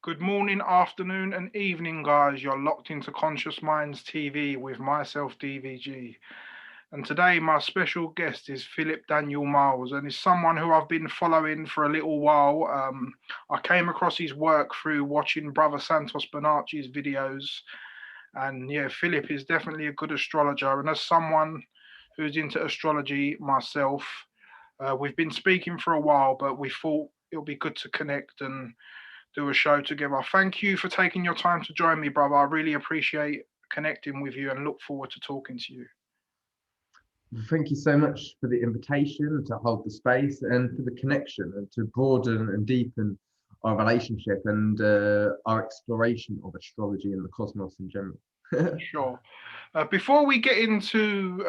Good morning, afternoon, and evening, guys. You're locked into Conscious Minds TV with myself, DVG. And today, my special guest is Philip Daniel Miles, and he's someone who I've been following for a little while. I came across his work through watching Brother Santos Bonacci's videos, and yeah, Philip is definitely a good astrologer. And as someone who's into astrology myself, we've been speaking for a while, but we thought it'll be good to connect and do a show together. Thank you for taking your time to join me, brother. I really appreciate connecting with you and look forward to talking to you. Thank you so much for the invitation to hold the space and for the connection and to broaden and deepen our relationship and our exploration of astrology and the cosmos in general. Sure. Before we get into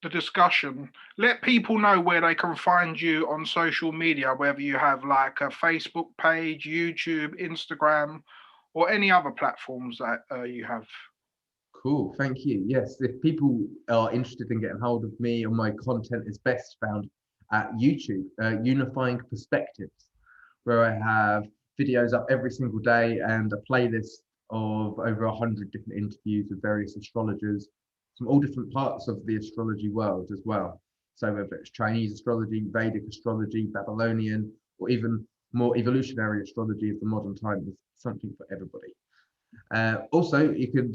the discussion, let people know where they can find you on social media, whether you have like a Facebook page, YouTube, Instagram, or any other platforms that you have. Cool, thank you. Yes, if people are interested in getting hold of me or my content is best found at YouTube, Unifying Perspectives, where I have videos up every single day and a playlist of over 100 different interviews with various astrologers from all different parts of the astrology world as well. So whether it's Chinese astrology, Vedic astrology, Babylonian, or even more evolutionary astrology of the modern time, there's something for everybody. Also, you could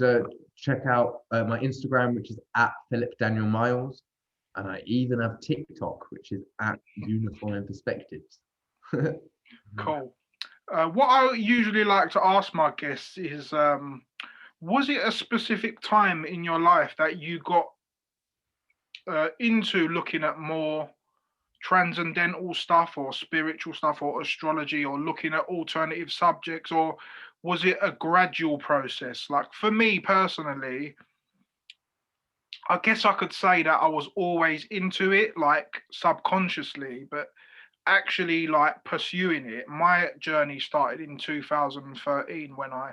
check out my Instagram, which is at Philip Daniel Miles, and I even have TikTok, which is at Unifying Perspectives. Cool. What I usually like to ask my guests is, was it a specific time in your life that you got into looking at more transcendental stuff or spiritual stuff or astrology or looking at alternative subjects, or was it a gradual process? Like for me personally, I guess I could say that I was always into it, like subconsciously, but actually like pursuing it. My journey started in 2013 when I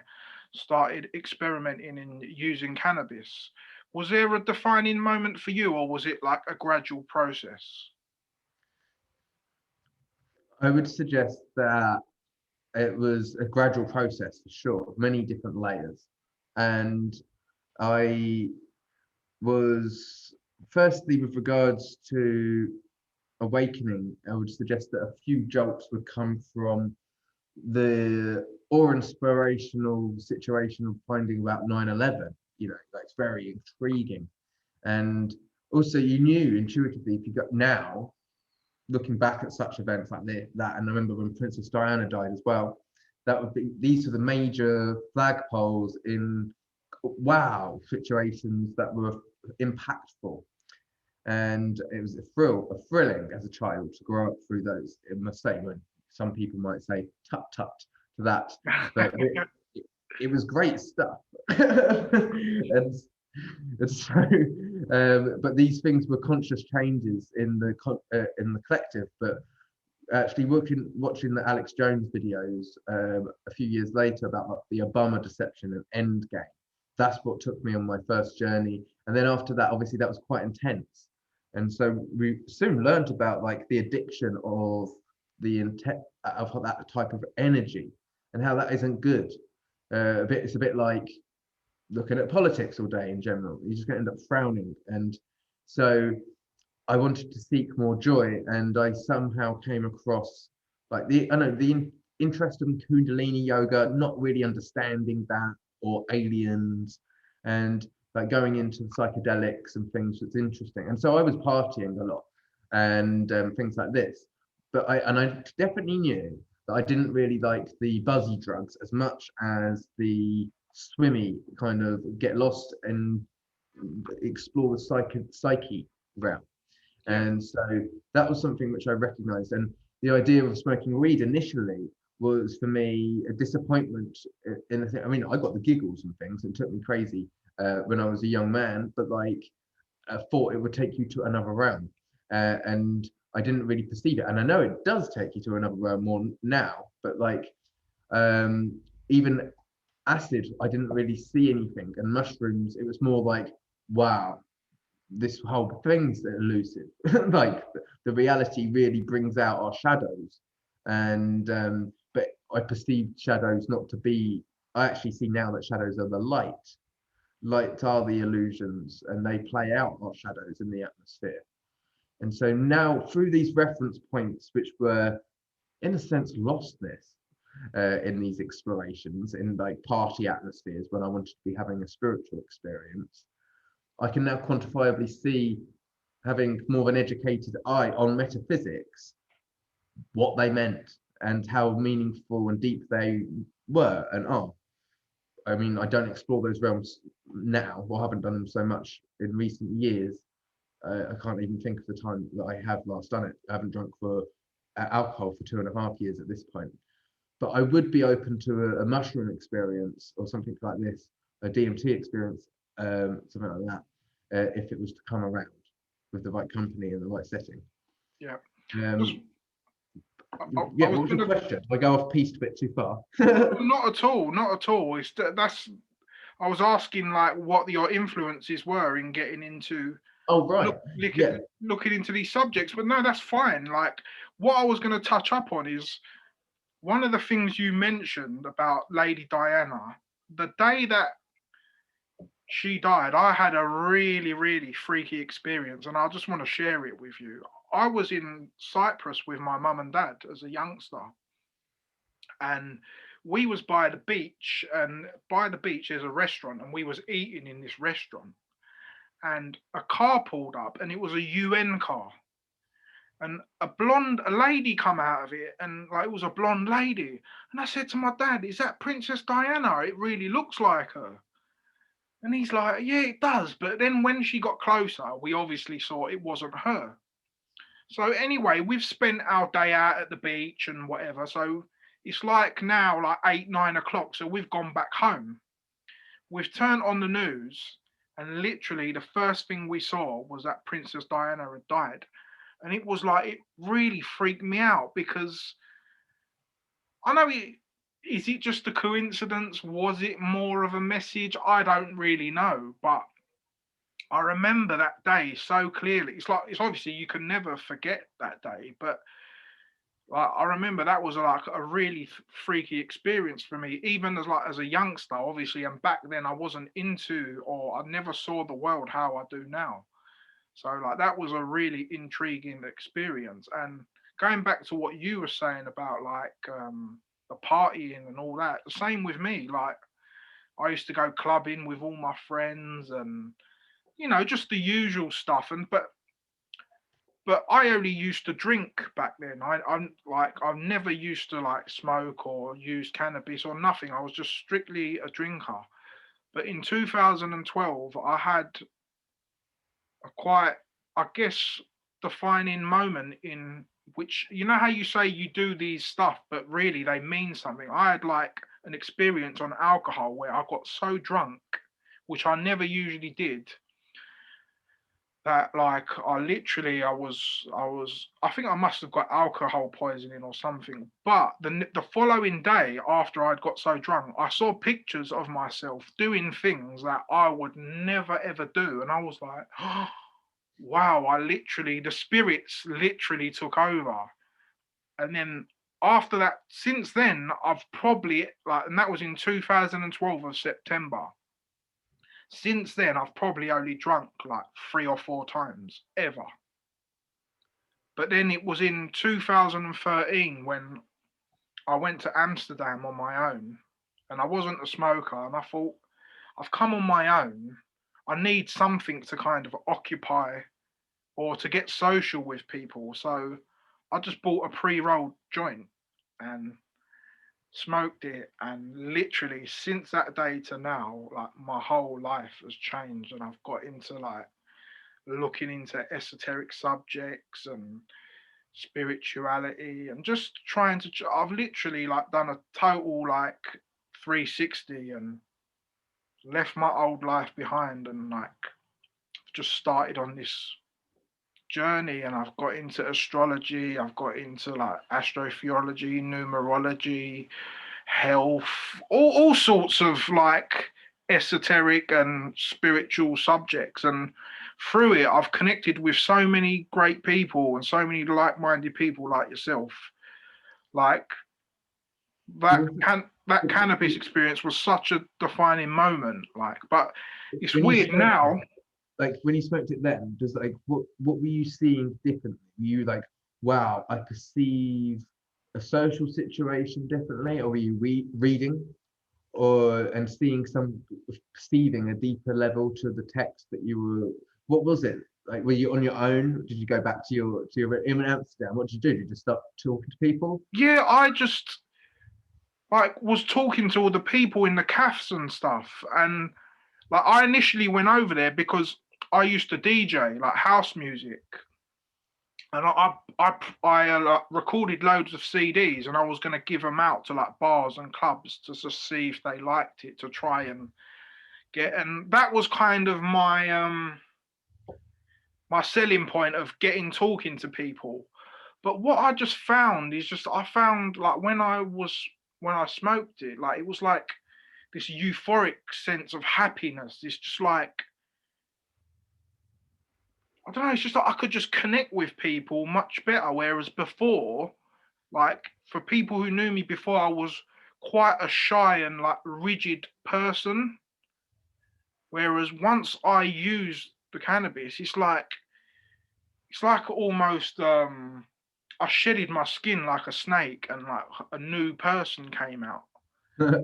started experimenting in using cannabis. Was there a defining moment for you, or was it like a gradual process? I would suggest that it was a gradual process for sure, many different layers. And I was, firstly, with regards to awakening, I would suggest that a few jolts would come from the awe-inspirational situation of finding about 9/11. That's very intriguing. And also, you knew intuitively if you got now, looking back at such events like that, and I remember when Princess Diana died as well, that would be these are the major flagpoles in wow situations that were impactful. And it was thrilling as a child to grow up through those. It must say, when some people might say tut tut to that, but it was great stuff. And so, but these things were conscious changes in the collective. But actually, watching the Alex Jones videos a few years later about like, the Obama deception and Endgame, that's what took me on my first journey. And then after that, obviously, that was quite intense. And so we soon learned about like the addiction of the intent of that type of energy and how that isn't good. It's a bit like looking at politics all day in general. You're just going to end up frowning. And so I wanted to seek more joy, and I somehow came across like I know the interest in Kundalini yoga, not really understanding that, or aliens, and like going into psychedelics and things that's interesting. And so I was partying a lot and things like this. But I definitely knew that I didn't really like the buzzy drugs as much as the swimmy kind of get lost and explore the psyche realm. Yeah. And so that was something which I recognized. And the idea of smoking weed initially was for me a disappointment in the thing. I mean, I got the giggles and things and took me crazy when I was a young man, but like I thought it would take you to another realm. And I didn't really perceive it. And I know it does take you to another realm more now, but like um, even acid, I didn't really see anything. And mushrooms, it was more like, wow, this whole thing's elusive. Like the reality really brings out our shadows. And but I perceived shadows not to be. I actually see now that shadows are the light. Lights are the illusions, and they play out our shadows in the atmosphere. And so now, through these reference points, which were in a sense lost this in these explorations, in like party atmospheres when I wanted to be having a spiritual experience, I can now quantifiably see, having more of an educated eye on metaphysics, what they meant and how meaningful and deep they were and are. I mean, I don't explore those realms now, or haven't done them so much in recent years. I can't even think of the time that I have last done it. I haven't drunk for alcohol for 2.5 years at this point. But I would be open to a mushroom experience or something like this, a DMT experience, something like that, if it was to come around with the right company and the right setting. Yeah. Yeah, what was your question? I go off piste a bit too far. Not at all. Not at all. That's. I was asking like what your influences were in getting into. Oh right. Looking into these subjects, but no, that's fine. Like what I was going to touch up on is one of the things you mentioned about Lady Diana. The day that she died, I had a really, really freaky experience, and I just want to share it with you. I was in Cyprus with my mum and dad as a youngster, and we was by the beach, and by the beach there's a restaurant, and we was eating in this restaurant, and a car pulled up, and it was a UN car, and a lady come out of it, and like it was a blonde lady, and I said to my dad, "Is that Princess Diana? It really looks like her." And he's like, "Yeah, it does." But then when she got closer, we obviously saw it wasn't her. So anyway, we've spent our day out at the beach and whatever. So it's like now, like 8, 9 o'clock. So we've gone back home. We've turned on the news, and literally the first thing we saw was that Princess Diana had died. And it was like, it really freaked me out because I know is it just a coincidence? Was it more of a message? I don't really know. But I remember that day so clearly. It's obviously you can never forget that day, but I remember that was like a really freaky experience for me, even as a youngster, obviously. And back then I wasn't into, or I never saw the world how I do now. So like that was a really intriguing experience. And going back to what you were saying about like the partying and all that, the same with me. Like I used to go clubbing with all my friends and just the usual stuff. And but I only used to drink back then. I've never used to like smoke or use cannabis or nothing. I was just strictly a drinker. But in 2012, I had a quite, I guess, defining moment in which, you know how you say you do these stuff, but really they mean something. I had like an experience on alcohol where I got so drunk, which I never usually did, that like I think I must have got alcohol poisoning or something. But the following day, after I'd got so drunk, I saw pictures of myself doing things that I would never ever do, and I was like, oh, wow, the spirits literally took over. And then after that, since then, I've probably and that was in 2012 of September. Since then, I've probably only drunk like 3 or 4 times ever. But then it was in 2013 when I went to Amsterdam on my own, and I wasn't a smoker, and I thought, I've come on my own. I need something to kind of occupy or to get social with people. So I just bought a pre-rolled joint and smoked it, and literally since that day to now, like my whole life has changed, and I've got into like looking into esoteric subjects and spirituality and just trying to I've literally like done a total like 360 and left my old life behind, and like just started on this journey, and I've got into astrology, I've got into like astrotheology, numerology, health, all sorts of like esoteric and spiritual subjects. And through it, I've connected with so many great people and so many like minded people like yourself. Like, that cannabis experience was such a defining moment. Like, but it's when you weird smoked now. it, like when you smoked it then, just like what were you seeing differently? Were you like, wow, I perceive a social situation differently, or were you reading or and seeing some perceiving a deeper level to the text that you were? What was it like? Were you on your own? Did you go back to your in Amsterdam? What did you do? Did you just start talking to people? Yeah, I just like was talking to all the people in the cafes and stuff, and like I initially went over there because I used to DJ like house music, and I recorded loads of CDs, and I was going to give them out to like bars and clubs to just see if they liked it, to try and get, and that was kind of my selling point of getting talking to people. But what I just found is just I found like when I smoked it, like it was like this euphoric sense of happiness. It's just like I don't know, it's just like I could just connect with people much better. Whereas before, like for people who knew me before, I was quite a shy and like rigid person. Whereas once I used the cannabis, it's like almost I shedded my skin like a snake and like a new person came out.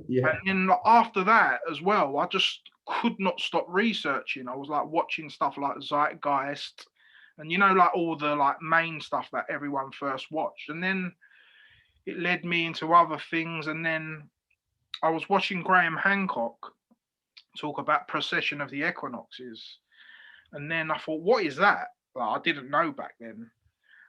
Yeah. And then after that as well, I just could not stop researching. I was like watching stuff like Zeitgeist and like all the like main stuff that everyone first watched. And then it led me into other things. And then I was watching Graham Hancock talk about precession of the equinoxes. And then I thought, what is that? Like, I didn't know back then.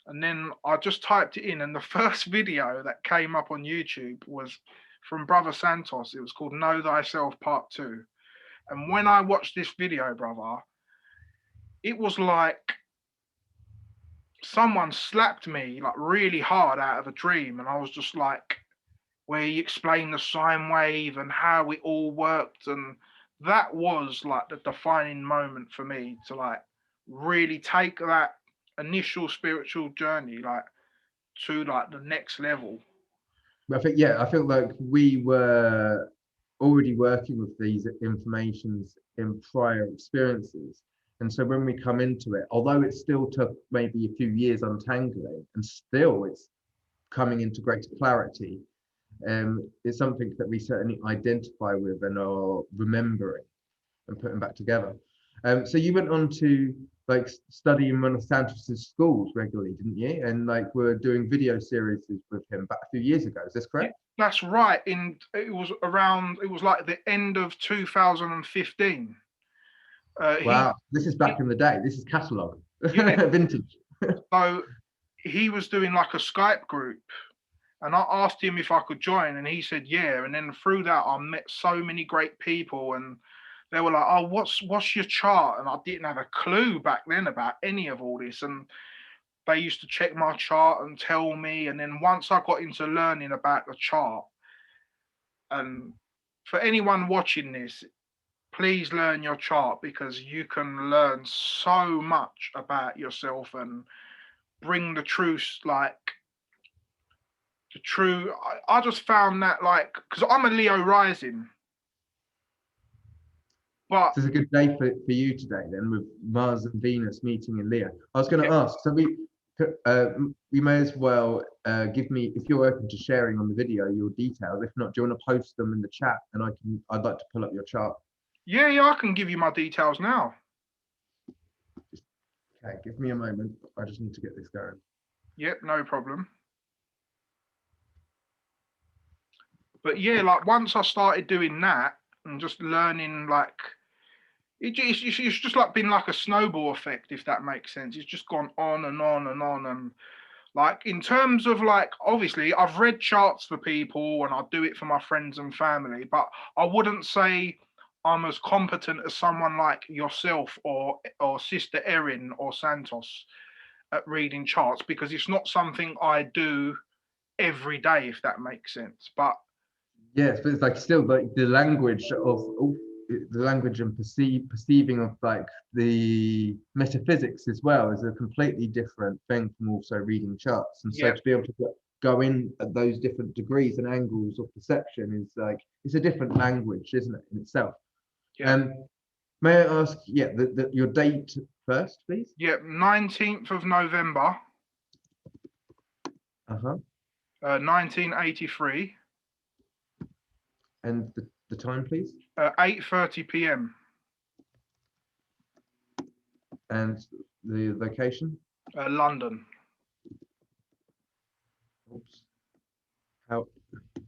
And then I just typed it in, and the first video that came up on YouTube was from Brother Santos. It was called Know Thyself Part 2. And when I watched this video, brother, it was like someone slapped me like really hard out of a dream. And I was just like, where he explained the sine wave and how it all worked. And that was like the defining moment for me to like really take that initial spiritual journey like to like the next level. I think, yeah, I feel like we were already working with these informations in prior experiences. And so when we come into it, although it still took maybe a few years untangling, and still it's coming into greater clarity, it's something that we certainly identify with and are remembering and putting back together. So you went on to like study in one of Santos's schools regularly, didn't you? And like we're doing video series with him back a few years ago. Is this correct? That's right. It was like the end of 2015. He Wow, this is back in the day. This is catalog, Yeah, vintage. so he was doing like a Skype group, and I asked him if I could join, and he said yeah. And then through that, I met so many great people, and they were like, "Oh, what's your chart?" And I didn't have a clue back then about any of all this, and they used to check my chart and tell me. And then once I got into learning about the chart, and for anyone watching this, please learn your chart because you can learn so much about yourself and bring the truth, like the true. I just found that, like, because I'm a Leo rising, but This is a good day for you today then, with Mars and Venus meeting in Leo. I was going yeah, to ask, so we may as well give me, if you're open to sharing on the video, your details. If not, do you want to post them in the chat and I'd like to pull up your chart. yeah, I can give you my details now. Okay, give me a moment. I just need to get this going. Yep, no problem. But yeah, like once I started doing that and just learning, like it's just like been like a snowball effect, if that makes sense. It's just gone on and on and on. And like in terms of like, obviously, I've read charts for people and I do it for my friends and family, but I wouldn't say I'm as competent as someone like yourself or Sister Erin or Santos at reading charts because it's not something I do every day, if that makes sense. But Yes, but it's like still like the language of the language and perceiving of like the metaphysics as well is a completely different thing from also reading charts. And so yeah, to be able to go in at those different degrees and angles of perception is like it's a different language, isn't it, in itself? Yeah. May I ask, yeah, your date first, please? Yeah, 19th of November, Uh-huh. 1983, And the time, please? 8:30 p.m. And the location? London. Oops.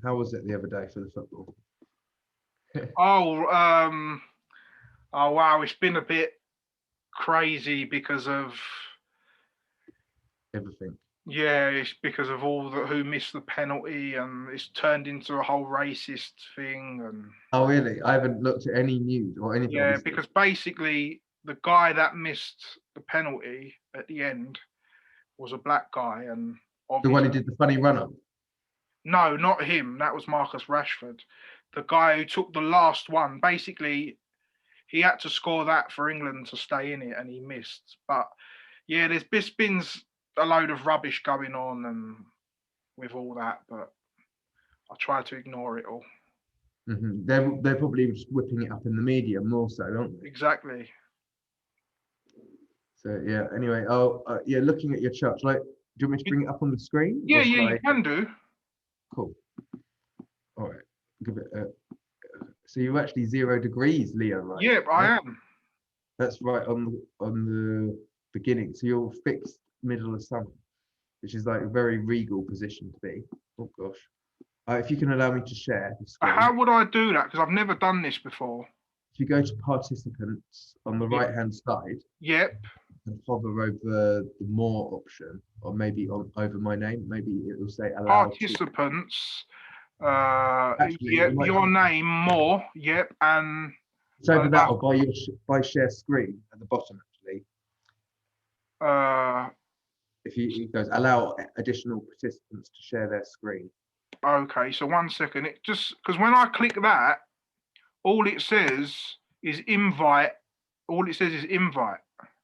How was it the other day for the football? Oh, oh wow, it's been a bit crazy because of Everything. yeah, it's because of all the who missed the penalty, and it's turned into a whole racist thing, and Oh, really? I haven't looked at any news or anything. yeah, Obviously. because basically the guy that missed the penalty at the end was a black guy, and The one who obviously did the funny run-up. no, not him. That was Marcus Rashford, the guy who took the last one. Basically, he had to score that for England to stay in it, and he missed. But yeah, there's just been a load of rubbish going on, and with all that, but I try to ignore it all. Mm-hmm. They're probably just whipping it up in the media more so, aren't they? Exactly. So yeah. Anyway, yeah. Looking at your chart, like, do you want me to bring it up on the screen? Yeah, or yeah, shall you I- can do. Cool. All right. Give it a. So you're actually 0 degrees, Leo, right? Yeah, I am. That's right on the beginning. So you're fixed middle of summer, which is like a very regal position to be. Oh gosh. If you can allow me to share the screen. How would I do that? Because I've never done this before. If you go to participants on the Yeah. right-hand side Yep. and hover over the more option, or maybe over my name, maybe it will say allow to. Participants. Actually, Yep. you might- Your name, more. Yep. And It's over that or by share screen at the bottom actually. If it goes allow additional participants to share their screen. okay. So 1 second. It just because when I click that, all it says is invite. All it says is invite.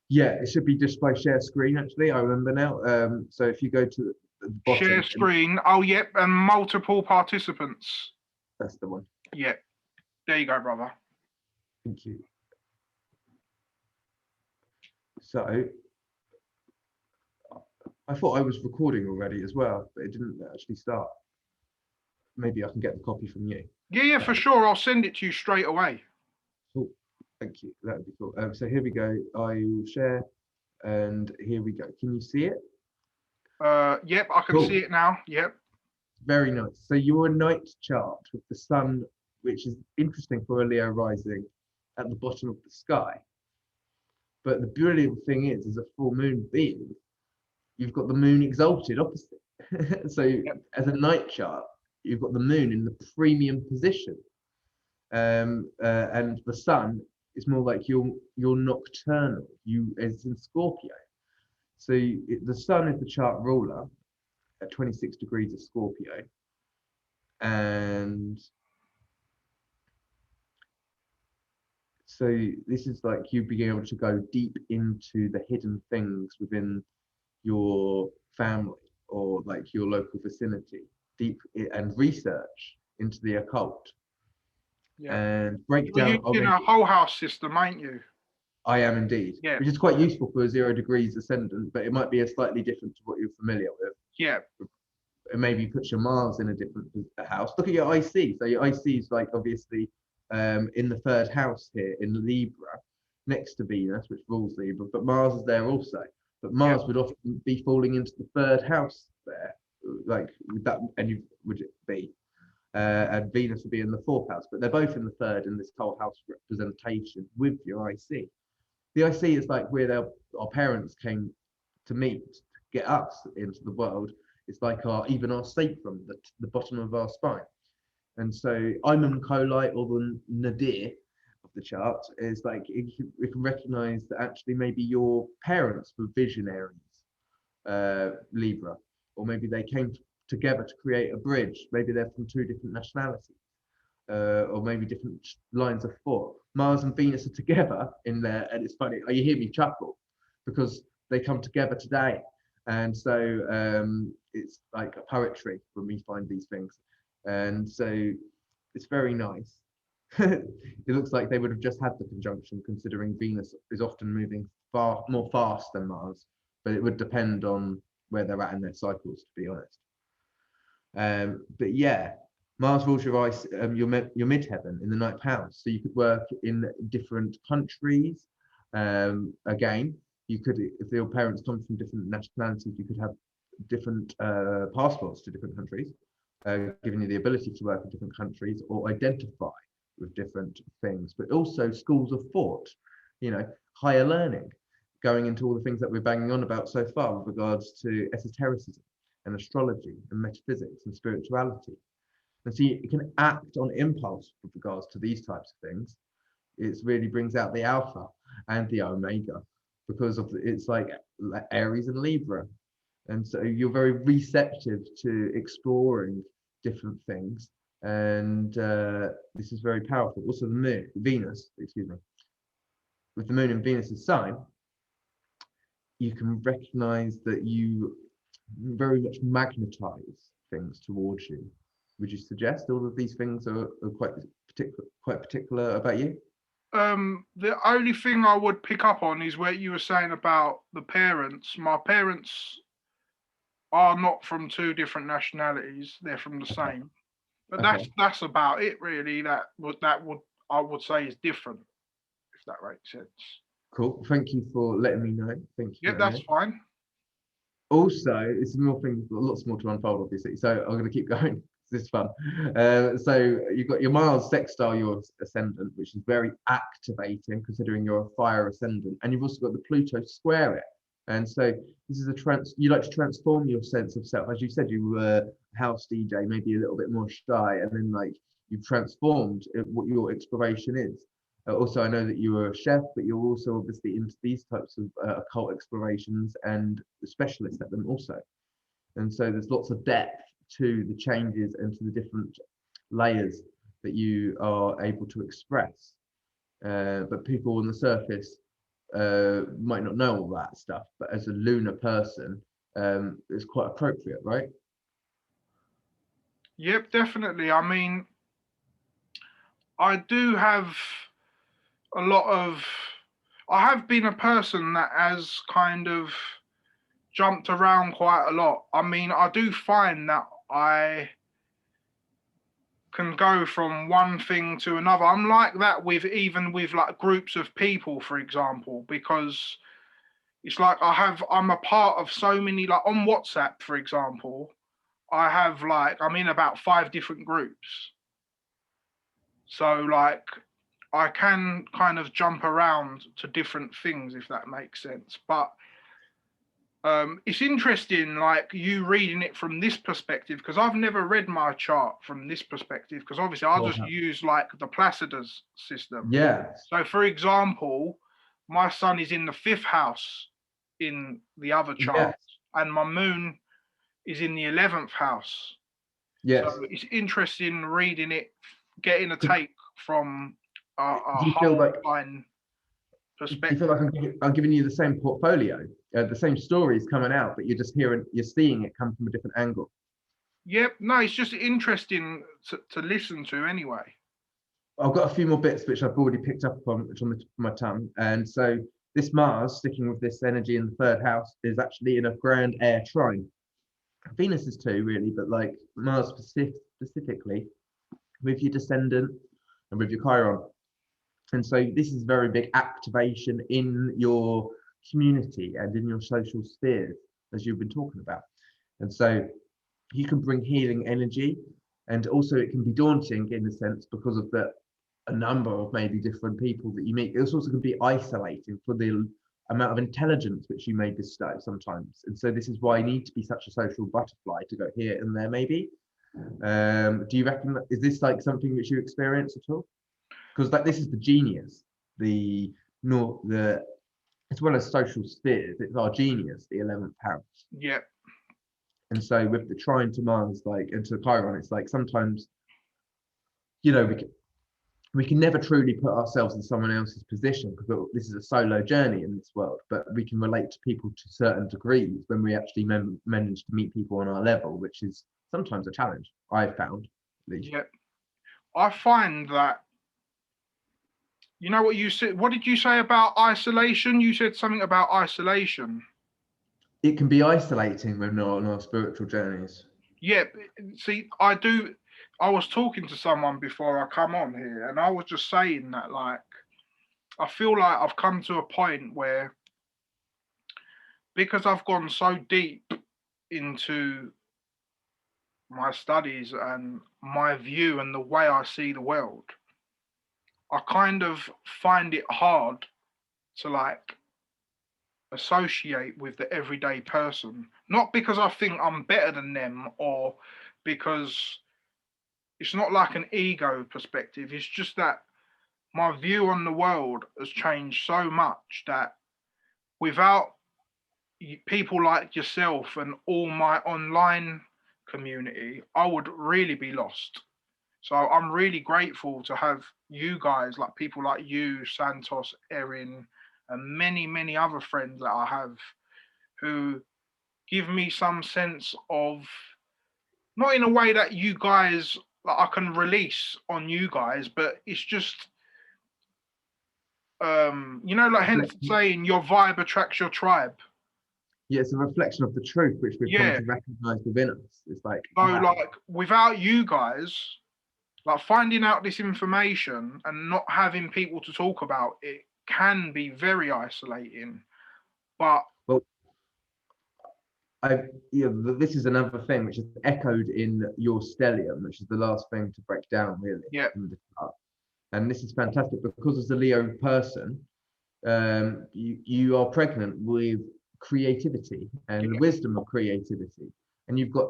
Yeah, it should be just by share screen actually. I remember now. So if you go to the bottom, Share screen. Oh, yep. And multiple participants. that's the one. Yep. There you go, brother. Thank you. So I thought I was recording already as well, but it didn't actually start. Maybe I can get the copy from you. Yeah, yeah, for sure. I'll send it to you straight away. Cool. Thank you. That would be cool. So here we go. I will share, and here we go. Can you see it? Yep, I can Cool. see it now. Yep. Very nice. So your night chart with the sun, which is interesting for a Leo rising, at the bottom of the sky. But the brilliant thing is, as a full moon being, you've got the moon exalted opposite. So as a night chart, you've got the moon in the premium position, and the sun is more like you're nocturnal. You as in Scorpio. So the sun is the chart ruler at 26 degrees of Scorpio, and so this is like you being able to go deep into the hidden things within your family or like your local vicinity, deep and research into the occult Yeah. and break You're down. using a whole house system, ain't you? I am indeed, Yeah. which is quite useful for a 0 degrees ascendant, but it might be a slightly different to what you're familiar with. Yeah. And maybe put your Mars in a different house. Look at your IC. So your IC is like obviously in the 3rd house here in Libra, next to Venus, which rules Libra, but Mars is there also. But Mars would often be falling into the 3rd house there, like with that, and you would it be? And Venus would be in the 4th house, but they're both in the 3rd in this whole house representation with your IC. The IC is like where our parents came to meet, to get us into the world. It's like even our sacrum, the bottom of our spine. And so Imam Kolite, or the nadir of the chart, is like we can recognize that actually maybe your parents were visionaries, Libra, or maybe they came together to create a bridge. Maybe they're from 2 different nationalities, or maybe different lines of thought. Mars and Venus are together in there, and it's funny. You hear me chuckle because they come together today. And so it's like a poetry when we find these things. And so it's very nice. It looks like they would have just had the conjunction, considering Venus is often moving far more fast than Mars, but it would depend on where they're at in their cycles, to be honest. But yeah, Mars rules your your midheaven in the ninth house, so you could work in different countries. Again, you could, if your parents come from different nationalities, you could have different passports to different countries, giving you the ability to work in different countries or identify with different things. But also schools of thought, higher learning, going into all the things that we're banging on about so far with regards to esotericism and astrology and metaphysics and spirituality. And so you can act on impulse with regards to these types of things. It really brings out the alpha and the omega, because of it's like Aries and Libra. And so you're very receptive to exploring different things. And this is very powerful. Also the moon, Venus, excuse me, with the moon and Venus's sign, you can recognize that you very much magnetize things towards you. Would you suggest all of these things are quite particular about you? The only thing I would pick up on is where you were saying about the parents. My parents are not from two different nationalities; they're from the same. But that's about it, really. That would I would say is different, if that makes sense. Cool. Thank you for letting me know. Thank you. Yeah, that's fine. Also, it's more things, lots more to unfold, obviously. So I'm going to keep going. This is fun. So you've got your Mars sextile your ascendant, which is very activating, considering you're a fire ascendant, and you've also got the Pluto square it. And so this is you like to transform your sense of self. As you said, you were a house DJ, maybe a little bit more shy, and then like you've transformed what your exploration is. Also, I know that you were a chef, but you're also obviously into these types of occult explorations and specialists at them also. And so there's lots of depth to the changes and to the different layers that you are able to express. But people on the surface might not know all that stuff, but as a lunar person, it's quite appropriate, right? Yep, definitely. I mean, I do have a lot of. I have been a person that has kind of jumped around quite a lot. I mean, I do find that I can go from one thing to another. I'm like that with even with like groups of people, for example, because it's like I'm a part of so many, like on WhatsApp, for example, I'm in about 5 different groups. So like I can kind of jump around to different things, if that makes sense. But it's interesting, like you reading it from this perspective, because I've never read my chart from this perspective, because obviously I just use like the Placidus system. Yeah. So, for example, my sun is in the 5th house in the other chart, and my moon is in the 11th house. Yes. So it's interesting reading it, getting a take from a feel like perspective. Do you feel like I'm giving you the same portfolio, the same stories coming out, but you're seeing it come from a different angle? Yep. No, it's just interesting to listen to anyway. I've got a few more bits which I've already picked up on, which on the tip of my tongue. And so this Mars, sticking with this energy in the 3rd house, is actually in a grand air trine. Venus is too, really, but like Mars specifically, with your descendant and with your Chiron. And so this is very big activation in your community and in your social spheres, as you've been talking about. And so you can bring healing energy, and also it can be daunting in a sense because of a number of maybe different people that you meet. It's also going to be isolating for the amount of intelligence which you may bestow sometimes. And so this is why you need to be such a social butterfly to go here and there maybe. Do you reckon, is this like something which you experience at all? Because like this is the genius, as well as social spheres, it's our genius, the 11th house. Yeah. And so with the trine to Mars, like into Chiron, it's like sometimes, we can never truly put ourselves in someone else's position because this is a solo journey in this world, but we can relate to people to certain degrees when we actually manage to meet people on our level, which is sometimes a challenge, I've found, at least. Yeah. I find that, you know what you said, what did you say about isolation? You said something about isolation. It can be isolating when we're on our spiritual journeys. Yeah, see, I was talking to someone before I come on here, and I was just saying that, like, I feel like I've come to a point where, because I've gone so deep into my studies and my view and the way I see the world, I kind of find it hard to, like, associate with the everyday person. Not because I think I'm better than them, or because it's not like an ego perspective. It's just that my view on the world has changed so much that without people like yourself and all my online community, I would really be lost. So I'm really grateful to have you guys, like people like you, Santos, Erin, and many, many other friends that I have who give me some sense of, not in a way that you guys, like, I can release on you guys, but it's just, like hence Reflection. saying your vibe attracts your tribe. Yeah, it's a reflection of the truth which we've come Yeah. to recognize within us. It's like, So like without you guys, like finding out this information and not having people to talk about it can be very isolating. But well, this is another thing which is echoed in your stellium, which is the last thing to break down, really. yeah, In the chart. And this is fantastic because as a Leo person, you are pregnant with creativity and the yeah, wisdom of creativity, and you've got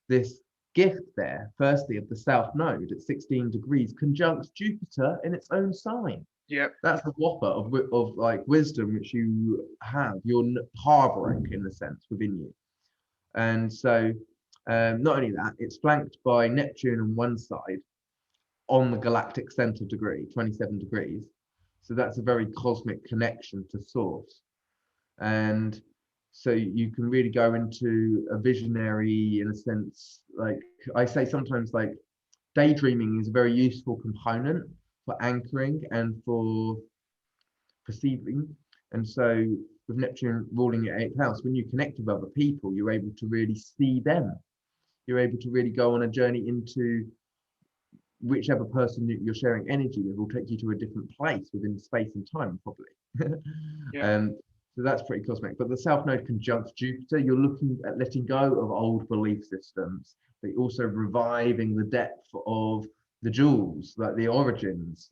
this gift there. Firstly, of the South Node at 16 degrees conjunct Jupiter in its own sign. yeah, That's the whopper of like wisdom which you have. You're harboring in a sense within you. And so, not only that, it's flanked by Neptune on one side on the galactic center degree, 27 degrees. So that's a very cosmic connection to source. And so you can really go into a visionary, in a sense, like I say sometimes, like daydreaming is a very useful component for anchoring and for perceiving. And so with Neptune ruling your eighth house, when you connect with other people, you're able to really see them. You're able to really go on a journey into whichever person you're sharing energy with will take you to a different place within space and time, probably. yeah, So that's pretty cosmic. But the South Node conjunct Jupiter, you're looking at letting go of old belief systems, but also reviving the depth of the jewels, like the origins.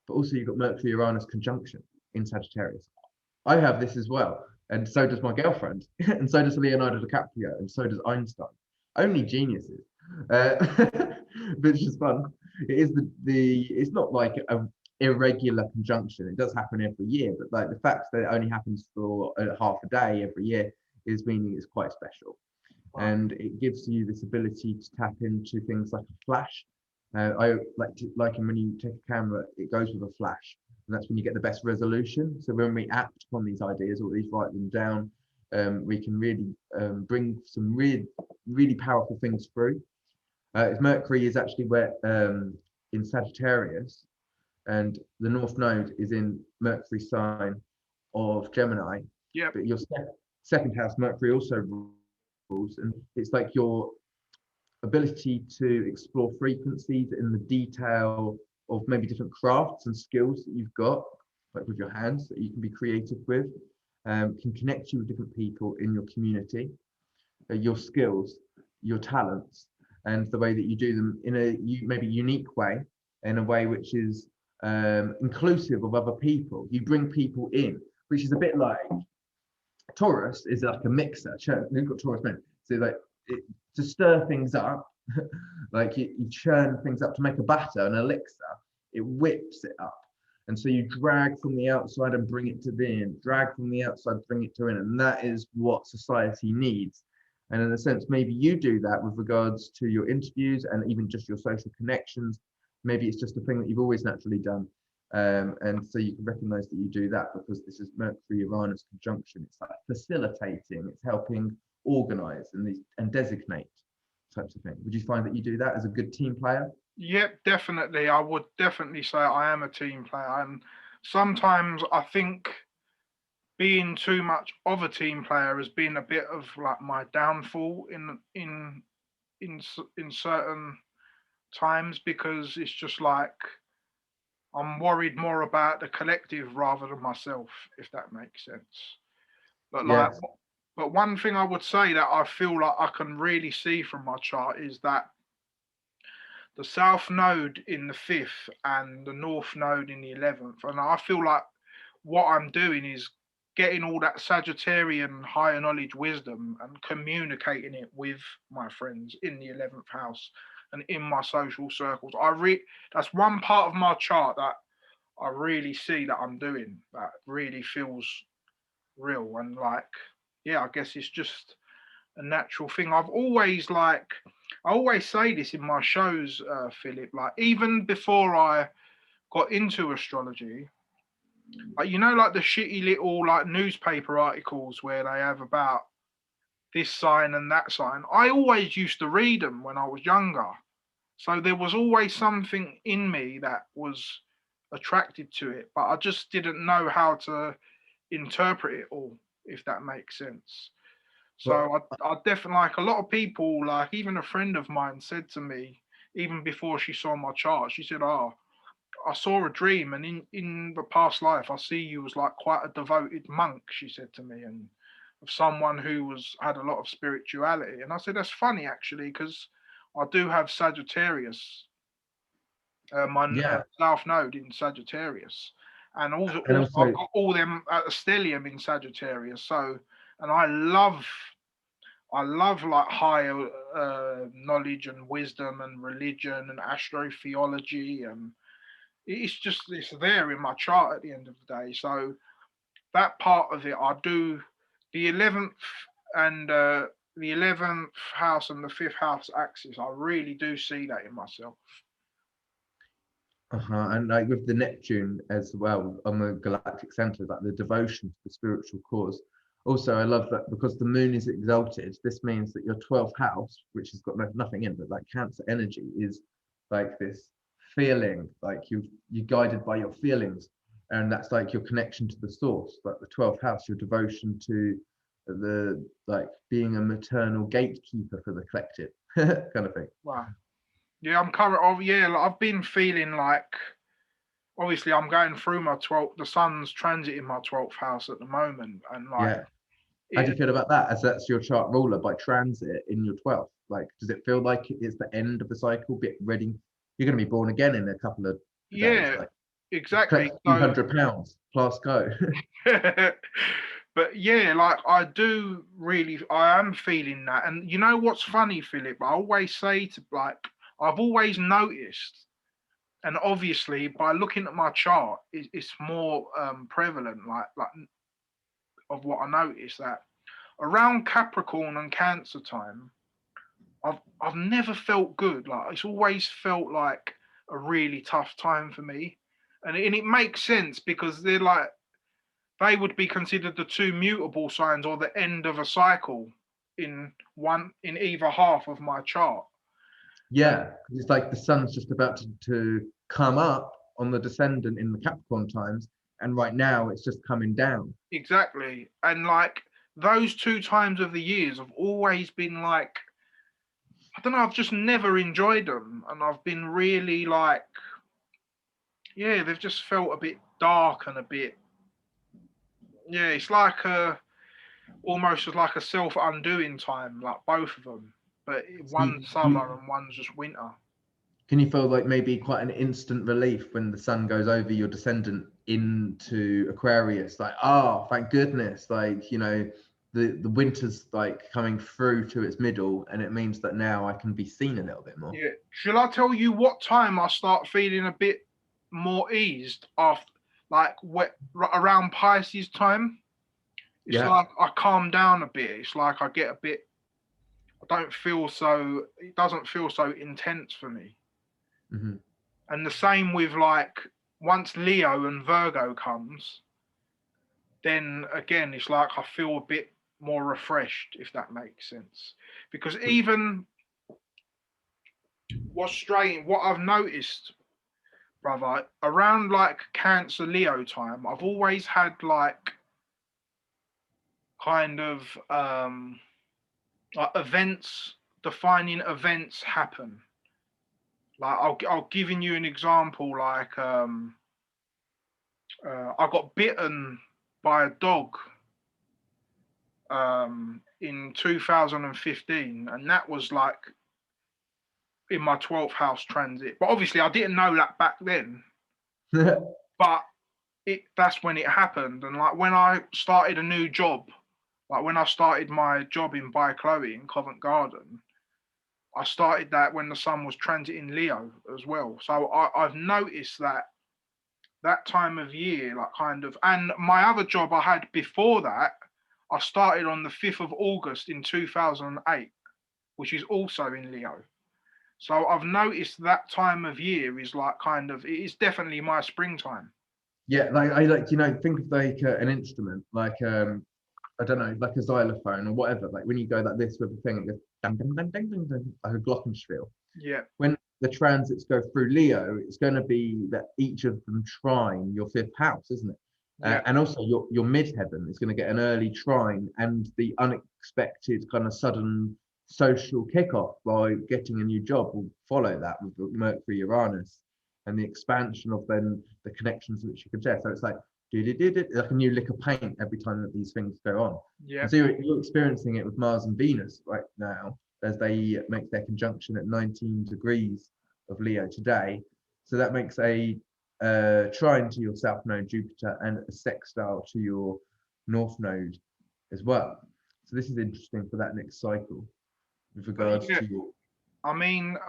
But also you've got Mercury Uranus conjunction in Sagittarius. I have this as well, and so does my girlfriend, and so does Leonardo DiCaprio, and so does Einstein. Only geniuses. But it's just fun. It is it's not like a irregular conjunction. It does happen every year, but like the fact that it only happens for half a day every year is meaning it's quite special. wow, And it gives you this ability to tap into things like a flash. I like when you take a camera, it goes with a flash, and that's when you get the best resolution. So when we act upon these ideas or at least write them down, we can really bring some really powerful things through. Mercury is actually where in Sagittarius, and the North Node is in Mercury sign of Gemini. yeah, But your second house, Mercury also rules, and it's like your ability to explore frequencies in the detail of maybe different crafts and skills that you've got, like with your hands, that you can be creative with, can connect you with different people in your community, your skills, your talents, and the way that you do them in a maybe unique way, in a way which is inclusive of other people. You bring people in, which is a bit like Taurus is like a mixer. We've got Taurus men, so like to stir things up, like you churn things up to make a batter, an elixir. It whips it up, and so you drag from the outside and bring it to the in. Drag from the outside, bring it to in, and that is what society needs. And in a sense, maybe you do that with regards to your interviews and even just your social connections. maybe it's just a thing that you've always naturally done. And so you can recognize that you do that because this is Mercury Uranus conjunction. It's like facilitating, it's helping organize and designate types of thing. Would you find that you do that as a good team player? Yep, definitely. I would definitely say I am a team player, and sometimes I think being too much of a team player has been a bit of like my downfall in certain times, because it's just like I'm worried more about the collective rather than myself, if that makes sense. But like, Yes. but one thing I would say that I feel like I can really see from my chart is that the south node in the fifth and the north node in the 11th, and I feel like what I'm doing is getting all that Sagittarian higher knowledge wisdom and communicating it with my friends in the 11th house and in my social circles. That's one part of my chart that I really see that I'm doing, that really feels real, and like, yeah, I guess it's just a natural thing. I always say this in my shows, Philip, like even before I got into astrology, like, you know, like the shitty little like newspaper articles where they have about this sign and that sign. I always used to read them when I was younger. So there was always something in me that was attracted to it, but I just didn't know how to interpret it all, if that makes sense. But So I definitely, like a lot of people, like even a friend of mine said to me, even before she saw my chart, she said, "Oh, I saw a dream, and in the past life, I see you as like quite a devoted monk." She said to me, and of someone who was had a lot of spirituality. And I said, "That's funny actually, because I do have Sagittarius, my yeah, South Node in Sagittarius, and and also I've also got all them stellium in Sagittarius. So, and I love like higher knowledge and wisdom and religion and astrotheology, and it's there in my chart at the end of the day. So that part of it, I do the 11th and the 11th house and the fifth house axis. I really do see that in myself. and like with the Neptune as well on the galactic center, like the devotion to the spiritual cause. Also, I love that because the moon is exalted. This means that your 12th house, which has got nothing in, but like Cancer energy, is like this feeling, like you're guided by your feelings, and that's like your connection to the source. Like the 12th house, your devotion to the like being a maternal gatekeeper for the collective kind of thing. Wow. Yeah, I'm current. Oh, yeah, like, I've been feeling like obviously I'm going through my 12th. The sun's transit in my 12th house at the moment, and like Yeah. How do it. you feel about that? As that's your chart ruler by transit in your 12th. Like, does it feel like it's the end of the cycle? Bit ready? You're going to be born again in a couple of days. Yeah, Like, exactly. collect a few So, £100 plus go. but yeah, like I am feeling that. And you know what's funny, Philip? I always say to like, I've always noticed, and obviously by looking at my chart, it's more prevalent. Like of what I noticed that around Capricorn and Cancer time, I've never felt good. Like it's always felt like a really tough time for me, and it makes sense because they're like they would be considered the two mutable signs or the end of a cycle in either half of my chart. And Yeah. It's like the sun's just about to come up on the descendant in the Capricorn times. And right now it's just coming down. exactly. And like those two times of the years have always been like I don't know, I've just never enjoyed them. And I've been really like yeah, they've just felt a bit dark and a bit yeah, it's like a almost as like a self undoing time, like both of them. But one's summer and one's just winter. Can you feel like maybe quite an instant relief when the sun goes over your descendant into Aquarius? Like, oh, thank goodness! Like, the winter's like coming through to its middle, and it means that now I can be seen a little bit more. Yeah. Shall I tell you what time I start feeling a bit more eased after, like, around Pisces time? It's Yeah. like I calm down a bit. It's like I get a bit. I don't feel so. It doesn't feel so intense for me. Hmm. And the same with like once Leo and Virgo comes, then again it's like I feel a bit more refreshed, if that makes sense. Because even what I've noticed, brother, around like Cancer Leo time, I've always had like kind of like events, defining events happen. Like I'll giving you an example. Like I got bitten by a dog in 2015, and that was like in my 12th house transit. But obviously, I didn't know that back then. But that's when it happened. And like when I started a new job, like when I started my job in By Chloe in Covent Garden, I started that when the sun was transiting Leo as well. So I've noticed that that time of year, like kind of, and my other job I had before that, I started on the 5th of August in 2008, which is also in Leo. So I've noticed that time of year is like kind of, it is definitely my springtime. Yeah, like I like, you know, think of like an instrument, like I don't know, like a xylophone or whatever. Like when you go like this with the thing, it goes dun, dun, dun, dun, dun, dun, like a glockenspiel. Yeah. When the transits go through Leo, it's going to be that each of them trine your 5th house, isn't it? Yeah. And also your midheaven is going to get an early trine, and the unexpected kind of sudden social kickoff by getting a new job will follow that with Mercury Uranus and the expansion of then the connections which you can share. So it's like like a new lick of paint every time that these things go on. Yeah. And so you're experiencing it with Mars and Venus right now as they make their conjunction at 19 degrees of Leo today. So that makes a trine to your south node Jupiter and a sextile to your north node as well. So this is interesting for that next cycle with regards to your. I mean,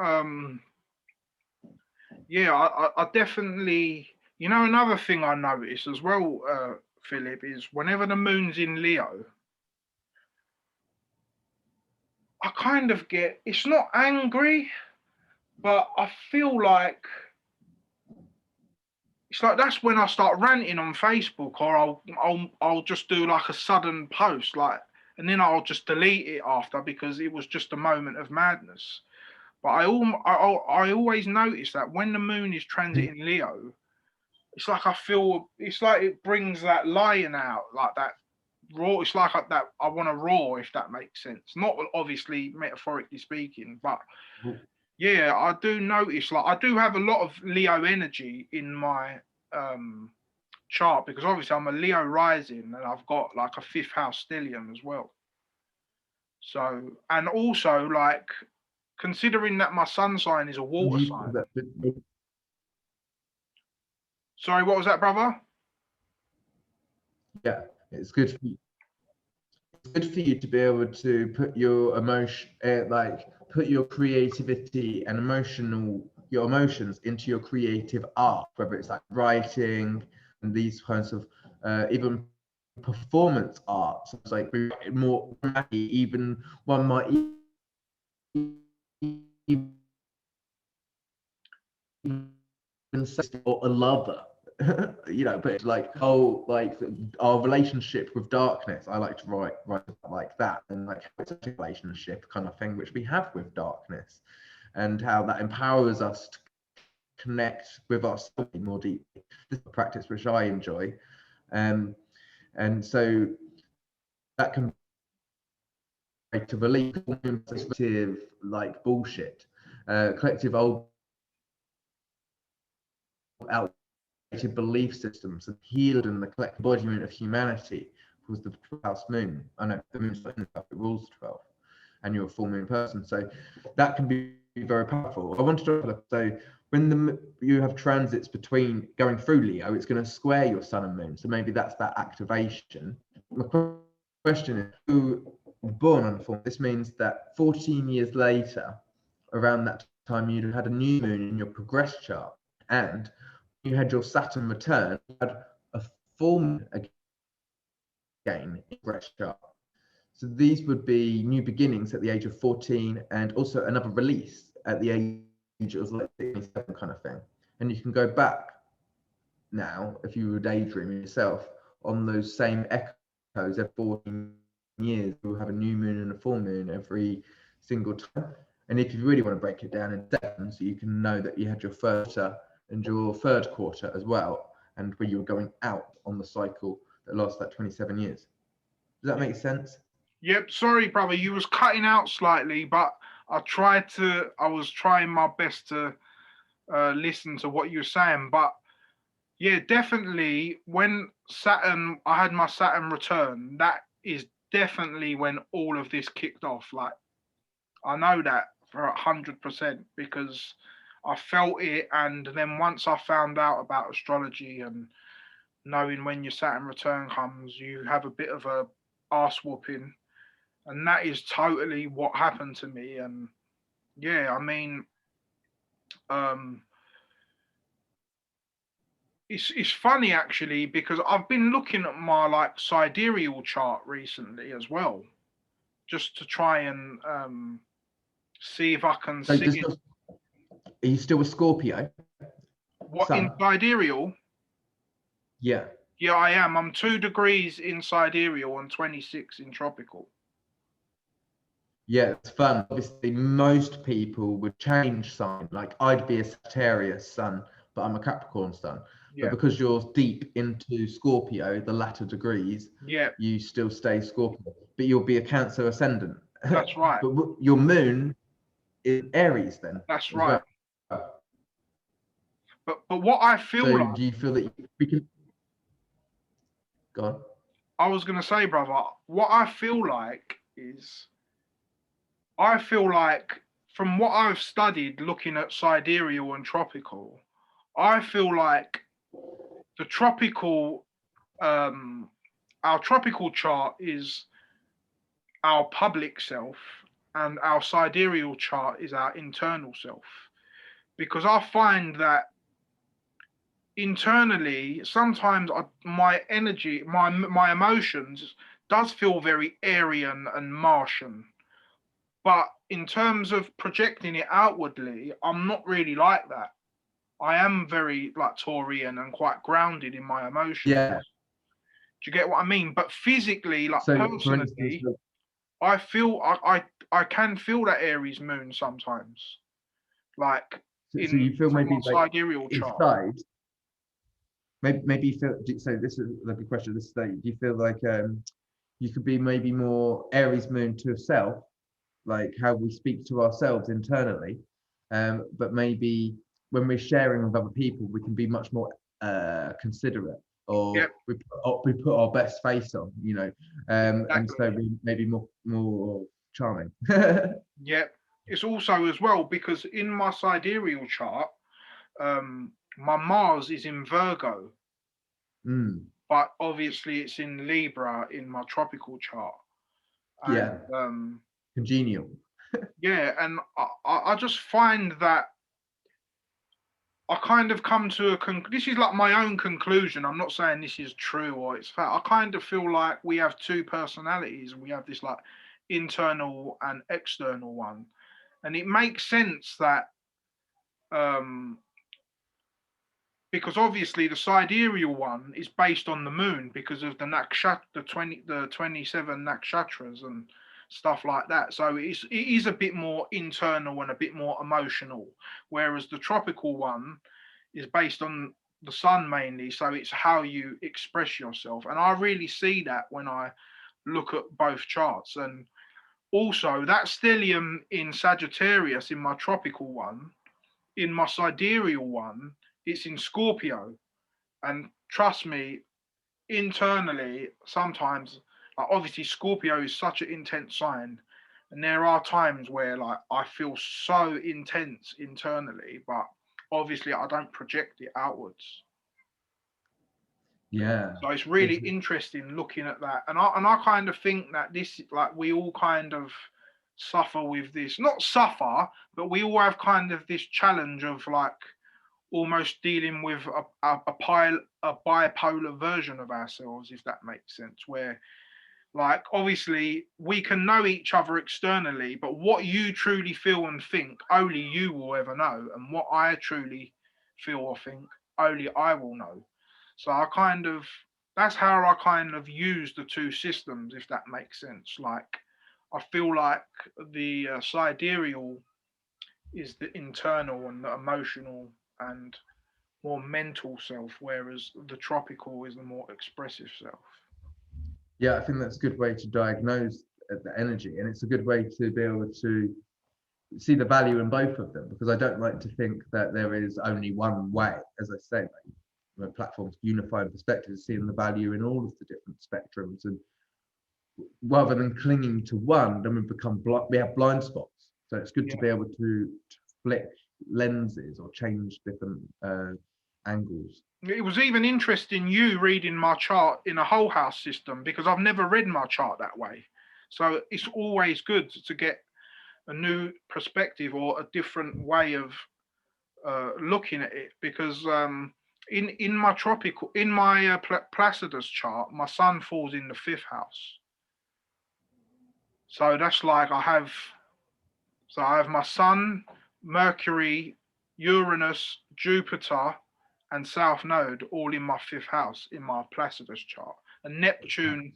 yeah, I definitely, you know, another thing I notice as well, Philip, is whenever the moon's in Leo, I kind of get, it's not angry, but I feel like it's like that's when I start ranting on Facebook, or I'll just do like a sudden post, like, and then I'll just delete it after because it was just a moment of madness. But I always notice that when the moon is transiting Leo, it's like I feel it's like it brings that lion out, like that raw. It's like that I want to roar, if that makes sense. Not obviously metaphorically speaking, but yeah, I do notice like I do have a lot of Leo energy in my chart because obviously I'm a Leo rising and I've got like a 5th house stellium as well. So, and also like considering that my sun sign is a water sign. Sorry, what was that, brother? Yeah, it's good for you. It's good for you to be able to put your emotion, like put your creativity and your emotions into your creative art, whether it's like writing and these kinds of even performance art. So it's like more even one might even say or a lover. You know, but like like our relationship with darkness, I like to write like that, and like it's a relationship kind of thing which we have with darkness, and how that empowers us to connect with ourselves more deeply. This is a practice which I enjoy, and so that can be to release collective like bullshit, collective old out belief systems and healed in the collective embodiment of humanity was the 12th house moon. I know the moon's not in it rules 12, and you're a full moon person, so that can be very powerful. I wanted to so when you have transits between going through Leo, it's going to square your sun and moon, so maybe that's that activation. My question is, who was born on the full? This means that 14 years later, around that time, you'd have had a new moon in your progress chart, and you had your Saturn return, you had a full moon again in progress chart. So these would be new beginnings at the age of 14, and also another release at the age of like 27 kind of thing. and you can go back now, if you were daydreaming yourself, on those same echoes every 14 years. You'll have a new moon and a full moon every single time. And if you really want to break it down in seconds, you can know that you had your first and your third quarter as well, and where you were going out on the cycle that lasts like 27 years. Does that make sense? Yep, sorry, brother, you was cutting out slightly, but I was trying my best to listen to what you were saying. But yeah, definitely when I had my Saturn return, that is definitely when all of this kicked off. Like, I know that for 100% because I felt it. And then once I found out about astrology and knowing when your Saturn return comes, you have a bit of a ass whooping. And that is totally what happened to me. And yeah, I mean, um, it's funny actually because I've been looking at my like sidereal chart recently as well, just to try and see if I can So see does it. are you still a Scorpio? What in Sun? sidereal? Yeah. Yeah, I am. I'm 2 degrees in sidereal and 26 in tropical. Yeah, it's fun. Obviously, most people would change sign. Like I'd be a Sagittarius sun, but I'm a Capricorn sun. But Yeah, because you're deep into Scorpio, the latter degrees, yeah, you still stay Scorpio. But you'll be a Cancer ascendant. that's right. But your moon is Aries then That's as right. well. But what I feel So like, do you feel that we can go on? I was gonna say, brother, what I feel like is I feel like from what I've studied looking at sidereal and tropical, I feel like the tropical, our tropical chart is our public self, and our sidereal chart is our internal self. Because I find that internally, sometimes my energy, my emotions, does feel very Aryan and Martian. But in terms of projecting it outwardly, I'm not really like that. I am very like Taurian and quite grounded in my emotions. Yeah. Do you get what I mean? But physically, like So for instance, personally, I feel I can feel that Aries moon sometimes, like so in you feel from my maybe like sidereal chart. inside. Maybe you feel. So this is like a question. This state. Do you feel like you could be maybe more Aries moon to self, like how we speak to ourselves internally, but maybe when we're sharing with other people, we can be much more considerate, or Yep, we put our best face on, and so exactly. we maybe more charming. Yep. It's also as well because in my sidereal chart, my Mars is in Virgo, Mm, but obviously it's in Libra in my tropical chart. And yeah, congenial. yeah, and I just find that I kind of come to this is like my own conclusion. I'm not saying this is true or it's fact. I kind of feel like we have two personalities and we have this like internal and external one. And it makes sense that um because obviously the sidereal one is based on the moon because of the the 27 nakshatras and stuff like that. So it is a bit more internal and a bit more emotional, whereas the tropical one is based on the sun mainly. So it's how you express yourself, and I really see that when I look at both charts. And also that stellium in Sagittarius in my tropical one, in my sidereal one, it's in Scorpio. And trust me, internally, sometimes, like obviously, Scorpio is such an intense sign. And there are times where like I feel so intense internally, but obviously I don't project it outwards. Yeah, So it's really it's, interesting looking at that. And I kind of think that this like we all kind of suffer with this. Not suffer, but we all have kind of this challenge of like almost dealing with a bipolar version of ourselves, if that makes sense, where like obviously we can know each other externally, but what you truly feel and think only you will ever know, and what I truly feel or think, only I will know. So I kind of that's how I kind of use the two systems, if that makes sense. Like I feel like the sidereal is the internal and the emotional and more mental self, whereas the tropical is the more expressive self. Yeah, I think that's a good way to diagnose the energy, and it's a good way to be able to see the value in both of them, because I don't like to think that there is only one way. As I say, like, platforms unifying perspectives, seeing the value in all of the different spectrums, and rather than clinging to one, then we have blind spots. So it's good to be Yeah. able to flick lenses or change different angles. It was even interesting you reading my chart in a whole house system because I've never read my chart that way. So it's always good to get a new perspective or a different way of looking at it because in my tropical in my Placidus chart, my sun falls in the fifth house. So that's like I have my sun, Mercury, Uranus, Jupiter, and South Node all in my fifth house in my Placidus chart. And Neptune,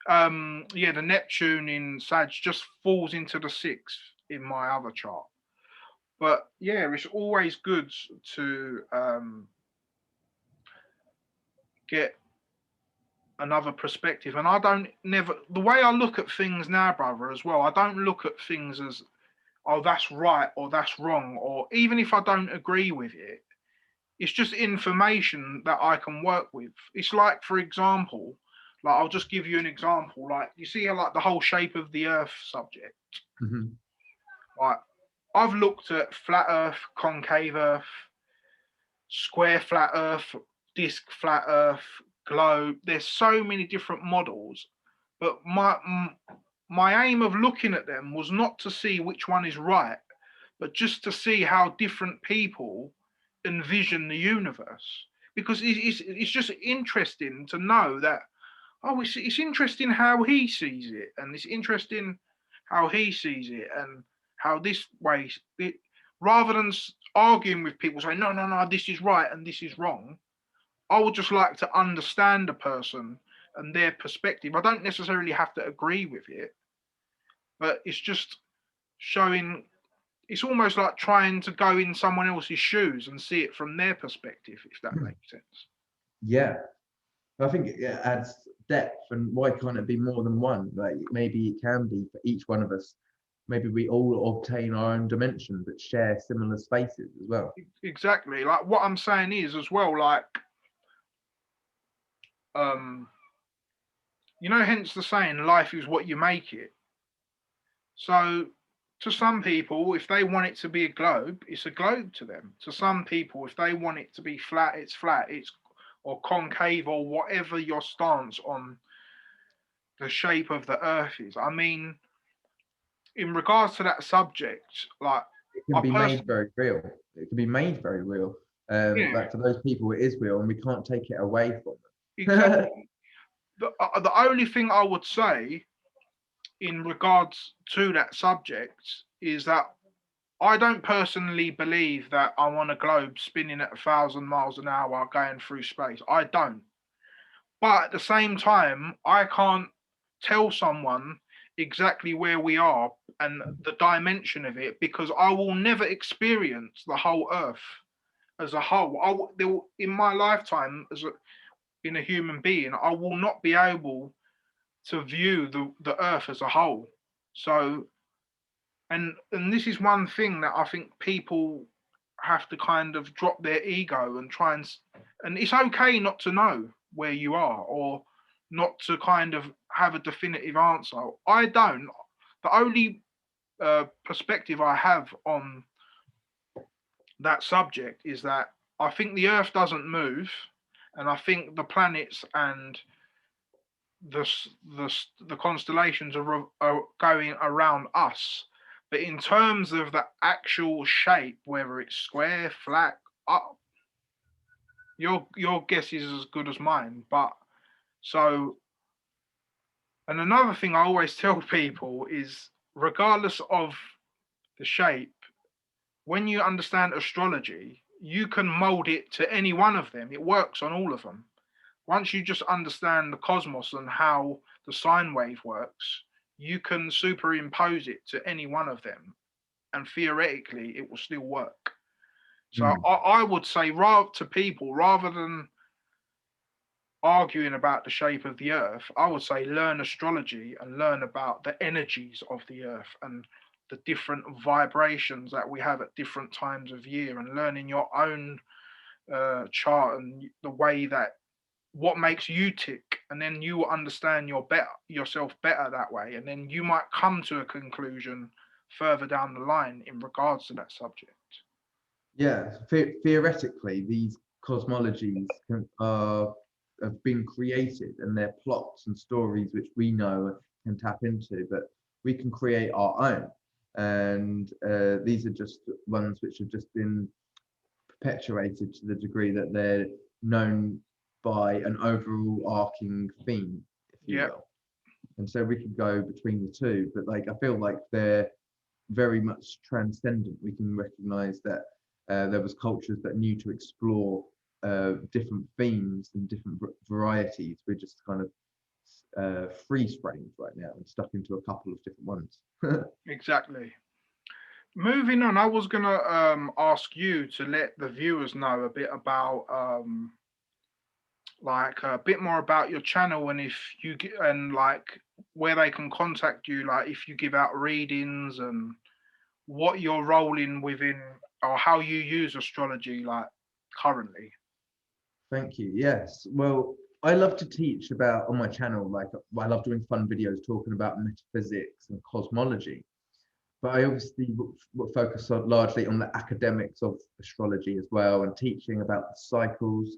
the Neptune in Sag just falls into the sixth in my other chart. But yeah, it's always good to get another perspective. And I don't never the way I look at things now, brother, as well. I don't look at things as oh that's right or that's wrong, or even if I don't agree with it, it's just information that I can work with. It's like, for example, like I'll just give you an example. Like you see, like the whole shape of the Earth subject. Mm-hmm. Like I've looked at flat Earth, concave Earth, square flat Earth, disc flat Earth, globe. There's so many different models, but my aim of looking at them was not to see which one is right, but just to see how different people envision the universe. Because it's just interesting to know that oh, it's interesting how he sees it, and it's interesting how he sees it, and how this way, rather than arguing with people saying, no, no, no, this is right and this is wrong, I would just like to understand a person and their perspective. I don't necessarily have to agree with it, but it's just showing, it's almost like trying to go in someone else's shoes and see it from their perspective, if that makes sense. Yeah, I think it adds depth, and why can't it be more than one? Like maybe it can be for each one of us. Maybe we all obtain our own dimension, but share similar spaces as well. Exactly. Like what I'm saying is as well, like, um, hence the saying, life is what you make it. So to some people, if they want it to be a globe, it's a globe to them. To some people, if they want it to be flat, it's flat. It's or concave or whatever your stance on the shape of the earth is. I mean, in regards to that subject, like It can I be made personally, very real. It can be made very real. yeah, Like for those people, it is real, and we can't take it away from them. exactly. The only thing I would say in regards to that subject is that I don't personally believe that I'm on a globe spinning at 1,000 miles an hour going through space. I don't. But at the same time, I can't tell someone exactly where we are and the dimension of it because I will never experience the whole Earth as a whole. In my lifetime in a human being, I will not be able to view the Earth as a whole. So, and this is one thing that I think people have to kind of drop their ego and try and it's okay not to know where you are or not to kind of have a definitive answer. I don't. The only perspective I have on that subject is that I think the Earth doesn't move, and I think the planets and the the constellations are going around us. But in terms of the actual shape, whether it's square, flat, up, your guess is as good as mine. But so, and another thing I always tell people is, regardless of the shape, when you understand astrology, you can mold it to any one of them. It works on all of them. Once you just understand the cosmos and how the sine wave works, you can superimpose it to any one of them, and theoretically, it will still work. So Mm. I would say, rather to people, rather than arguing about the shape of the earth, I would say learn astrology and learn about the energies of the earth and the different vibrations that we have at different times of year, and learning your own chart and the way that what makes you tick, and then you will understand yourself better that way, and then you might come to a conclusion further down the line in regards to that subject. Yeah, theoretically, these cosmologies have been created, and they're plots and stories which we know can tap into, but we can create our own. And these are just ones which have just been perpetuated to the degree that they're known by an overall arcing theme, if you Yeah, will. And so we could go between the two, but like I feel like they're very much transcendent. We can recognize that there was cultures that knew to explore different themes and different varieties. We're just kind of freeze framed right now and stuck into a couple of different ones. exactly. Moving on, I was gonna ask you to let the viewers know a bit about like a bit more about your channel, and if you get, and like where they can contact you, like if you give out readings and what you're rolling within, or how you use astrology like currently. Thank you. Yes. Well, I love to teach about on my channel, like I love doing fun videos talking about metaphysics and cosmology. But I obviously will focus on largely on the academics of astrology as well, and teaching about the cycles.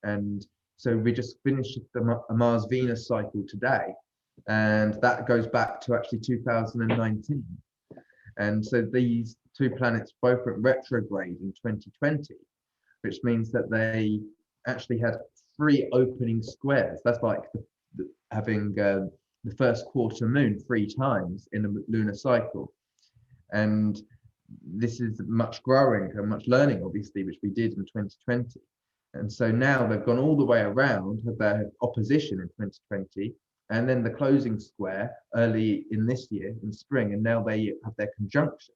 And so we just finished a Mars Venus cycle today, and that goes back to actually 2019. And so these two planets both went retrograde in 2020, which means that they actually had 3 opening squares. That's like having the first quarter moon 3 times in a lunar cycle. And this is much growing and much learning, obviously, which we did in 2020. And so now they've gone all the way around, had their opposition in 2020, and then the closing square early in this year, in spring, and now they have their conjunction.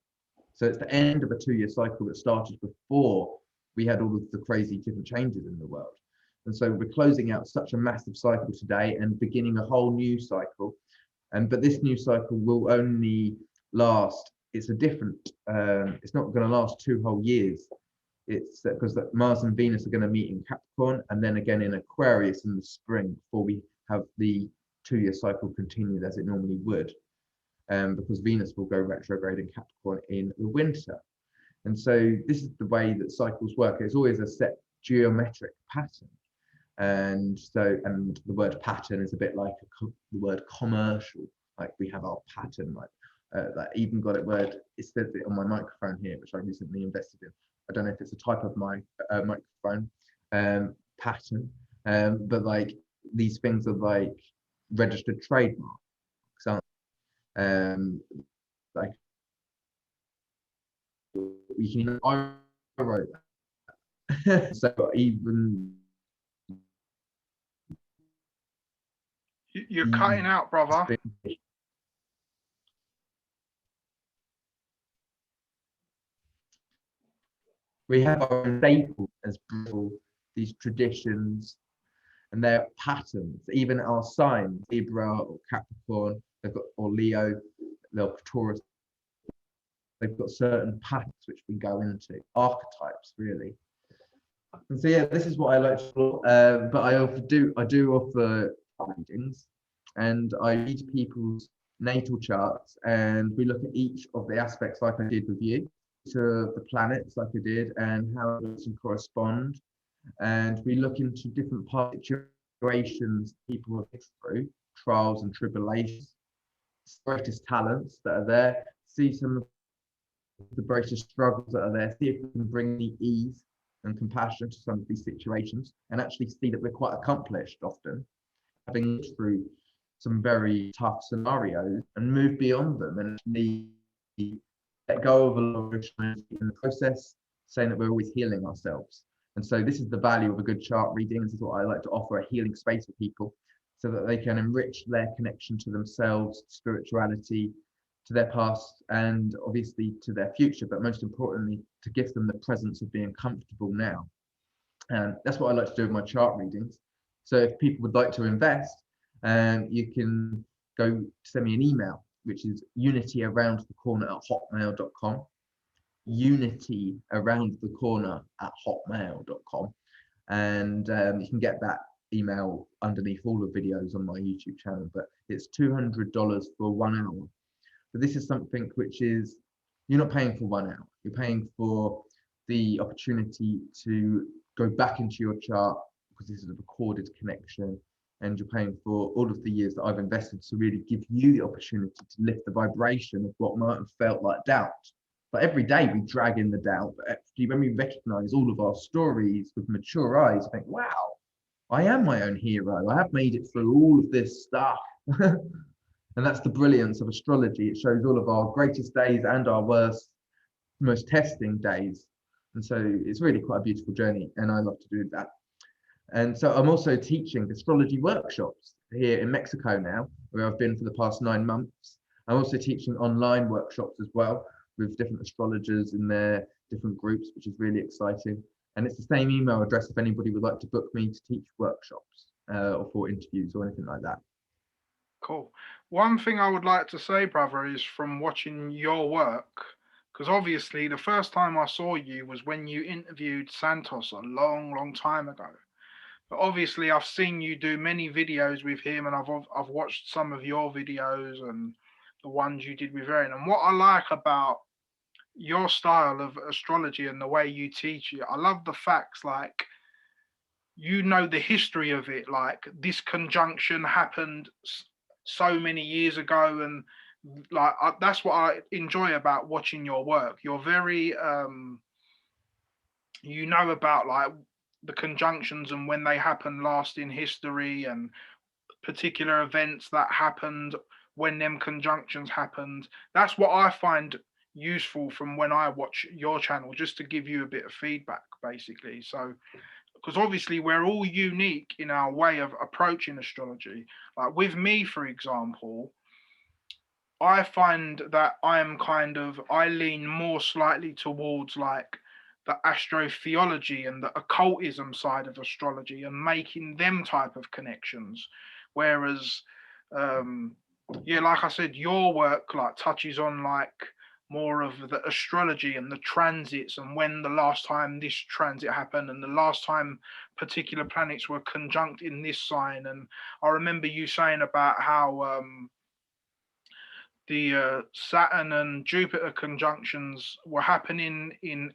So it's the end of a 2-year cycle that started before we had all of the crazy different changes in the world. And so we're closing out such a massive cycle today and beginning a whole new cycle. But this new cycle will only last, it's a different, it's not going to last 2 whole years. It's because Mars and Venus are going to meet in Capricorn and then again in Aquarius in the spring before we have the 2-year cycle continued as it normally would. Because Venus will go retrograde in Capricorn in the winter. And so this is the way that cycles work. It's always a set geometric pattern. And so, and the word pattern is a bit like the word commercial. Like we have our pattern, like that even got it word, it says it on my microphone here, which I recently invested in. I don't know if it's a type of my microphone pattern, but like these things are like registered trademarks. Like we can, I wrote that. So even You're cutting out, brother. We have our own staples as people, these traditions and their patterns, even our signs, Libra or Capricorn, they've got, or Leo, they'll Taurus, they've got certain patterns which we go into, archetypes really. And so yeah, this is what I like to explore, but I do offer readings, and I read people's natal charts, and we look at each of the aspects like I did with you, to the planets like I did, and how it doesn't correspond. And we look into different situations people have been through, trials and tribulations, greatest talents that are there, see some of the greatest struggles that are there, see if we can bring the ease and compassion to some of these situations, and actually see that we're quite accomplished often, having lived through some very tough scenarios and move beyond them and actually let go of a lot of in the process, saying that we're always healing ourselves. And so this is the value of a good chart reading. This is what I like to offer, a healing space for people so that they can enrich their connection to themselves, spirituality, to their past, and obviously to their future, but most importantly, to give them the presence of being comfortable now. And that's what I like to do with my chart readings. So if people would like to invest, you can go send me an email, which is unityaroundthecorner@hotmail.com. unityaroundthecorner@hotmail.com. And you can get that email underneath all the videos on my YouTube channel, but it's $200 for 1 hour. But this is something which is, you're not paying for 1 hour, you're paying for the opportunity to go back into your chart, because this is a recorded connection, and you're paying for all of the years that I've invested to really give you the opportunity to lift the vibration of what might have felt like doubt. But every day we drag in the doubt, but actually when we recognize all of our stories with mature eyes, I think, wow, I am my own hero. I have made it through all of this stuff. And that's the brilliance of astrology. It shows all of our greatest days and our worst, most testing days. And so it's really quite a beautiful journey, and I love to do that. And so I'm also teaching astrology workshops here in Mexico now, where I've been for the past 9 months. I'm also teaching online workshops as well with different astrologers in their different groups, which is really exciting. And it's the same email address if anybody would like to book me to teach workshops or for interviews or anything like that. Cool. One thing I would like to say, brother, is from watching your work, because obviously the first time I saw you was when you interviewed Santos a long, long time ago. But obviously I've seen you do many videos with him, and I've watched some of your videos and the ones you did with Aaron. And what I like about your style of astrology and the way you teach it, I love the facts, like you know the history of it, like this conjunction happened so many years ago, and like that's what I enjoy about watching your work. You're very you know about like the conjunctions and when they happened last in history, and particular events that happened when them conjunctions happened. That's what I find useful from when I watch your channel, just to give you a bit of feedback, basically. So because obviously we're all unique in our way of approaching astrology. Like with me, for example, I find that I lean more slightly towards like the astrotheology and the occultism side of astrology and making them type of connections. Whereas, yeah, like I said, your work like touches on like more of the astrology and the transits and when the last time this transit happened and the last time particular planets were conjunct in this sign. And I remember you saying about how the Saturn and Jupiter conjunctions were happening in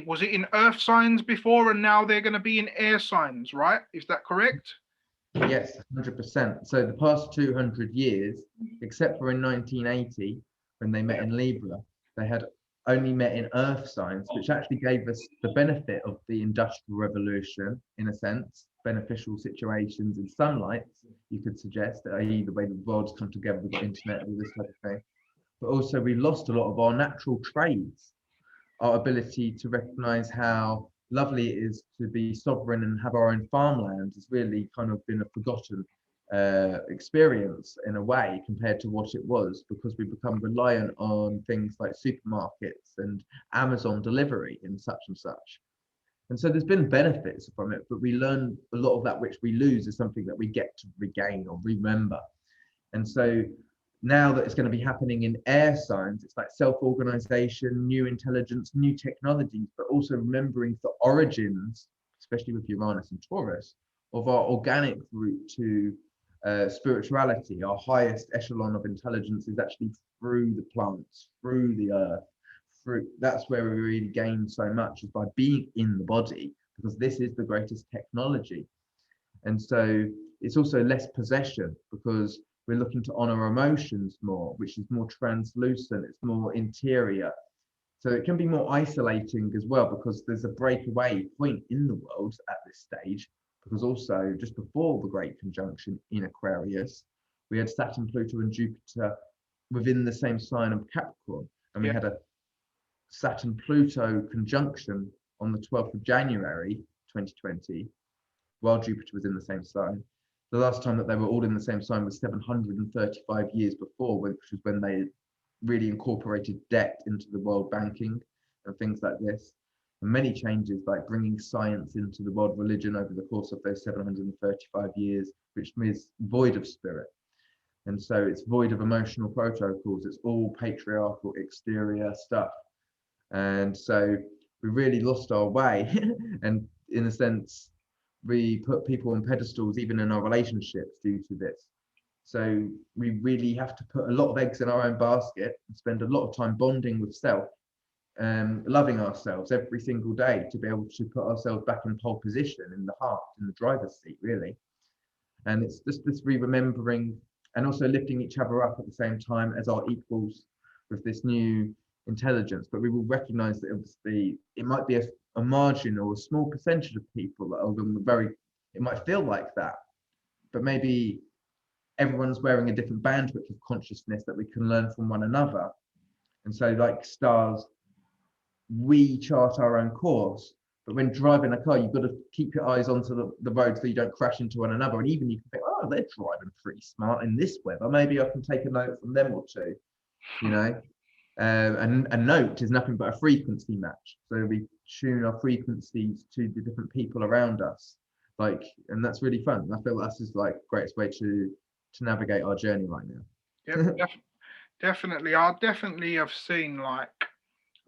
was it in Earth signs before, and now they're going to be in air signs, right? Is that correct? Yes, 100%. So the past 200 years, except for in 1980 when they met in Libra, they had only met in Earth signs, which actually gave us the benefit of the Industrial Revolution, in a sense, beneficial situations in sunlight, you could suggest, i.e. the way the world's come together, we've got internet, all this type of thing. But also we lost a lot of our natural trades, our ability to recognize how lovely it is to be sovereign and have our own farmland has really kind of been a forgotten experience in a way compared to what it was, because we become reliant on things like supermarkets and Amazon delivery and such and such. And so there's been benefits from it, but we learn a lot of that which we lose is something that we get to regain or remember. And so now that it's going to be happening in air signs, it's like self-organization, new intelligence, new technologies, but also remembering the origins, especially with Uranus and Taurus, of our organic route to spirituality. Our highest echelon of intelligence is actually through the plants, through the earth. That's where we really gain so much, is by being in the body, because this is the greatest technology. And so it's also less possession, because we're looking to honor emotions more, which is more translucent, it's more interior. So it can be more isolating as well, because there's a breakaway point in the world at this stage, because also just before the Great Conjunction in Aquarius, we had Saturn, Pluto and Jupiter within the same sign of Capricorn. And we had a Saturn-Pluto conjunction on the 12th of January 2020, while Jupiter was in the same sign. The last time that they were all in the same sign was 735 years before, which was when they really incorporated debt into the world banking and things like this. And many changes, like bringing science into the world religion over the course of those 735 years, which is void of spirit. And so it's void of emotional protocols. It's all patriarchal exterior stuff. And so we really lost our way. And in a sense, we put people on pedestals, even in our relationships, due to this. So we really have to put a lot of eggs in our own basket and spend a lot of time bonding with self, loving ourselves every single day to be able to put ourselves back in pole position, in the heart, in the driver's seat, really. And it's just this remembering and also lifting each other up at the same time as our equals with this new intelligence. But we will recognize that obviously it might be a margin or a small percentage of people that are on the very, it might feel like that, but maybe everyone's wearing a different bandwidth of consciousness that we can learn from one another. And so, like stars, we chart our own course, but when driving a car, you've got to keep your eyes onto the road so you don't crash into one another. And even you can think, oh, they're driving pretty smart in this weather. Maybe I can take a note from them or two, you know. And a note is nothing but a frequency match. So we tune our frequencies to the different people around us, like, and that's really fun. I feel that's just like greatest way to navigate our journey right now. Yep, definitely. I definitely have seen like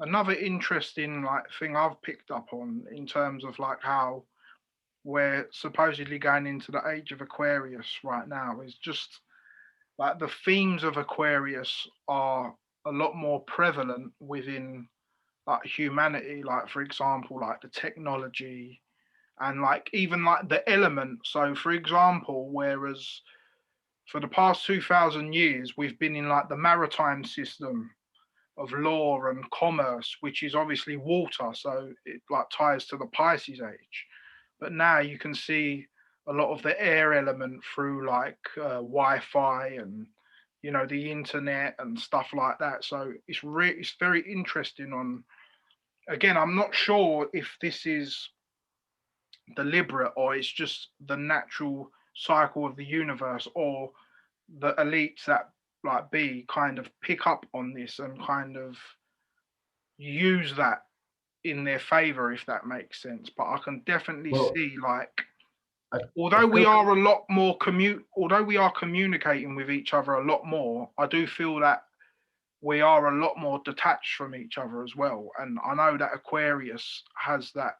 another interesting like thing I've picked up on in terms of like how we're supposedly going into the age of Aquarius right now is just like the themes of Aquarius are a lot more prevalent within like humanity, like for example like the technology and like even like the elements. So for example, whereas for the past 2000 years we've been in like the maritime system of law and commerce, which is obviously water, so it like ties to the Pisces age. But now you can see a lot of the air element through like Wi-Fi and the internet and stuff like that. So it's very interesting. On again, I'm not sure if this is deliberate or it's just the natural cycle of the universe, or the elites that like be kind of pick up on this and kind of use that in their favor, if that makes sense. But I can definitely Well, see like I although we feel are a lot more although we are communicating with each other a lot more, I do feel that we are a lot more detached from each other as well. And I know that Aquarius has that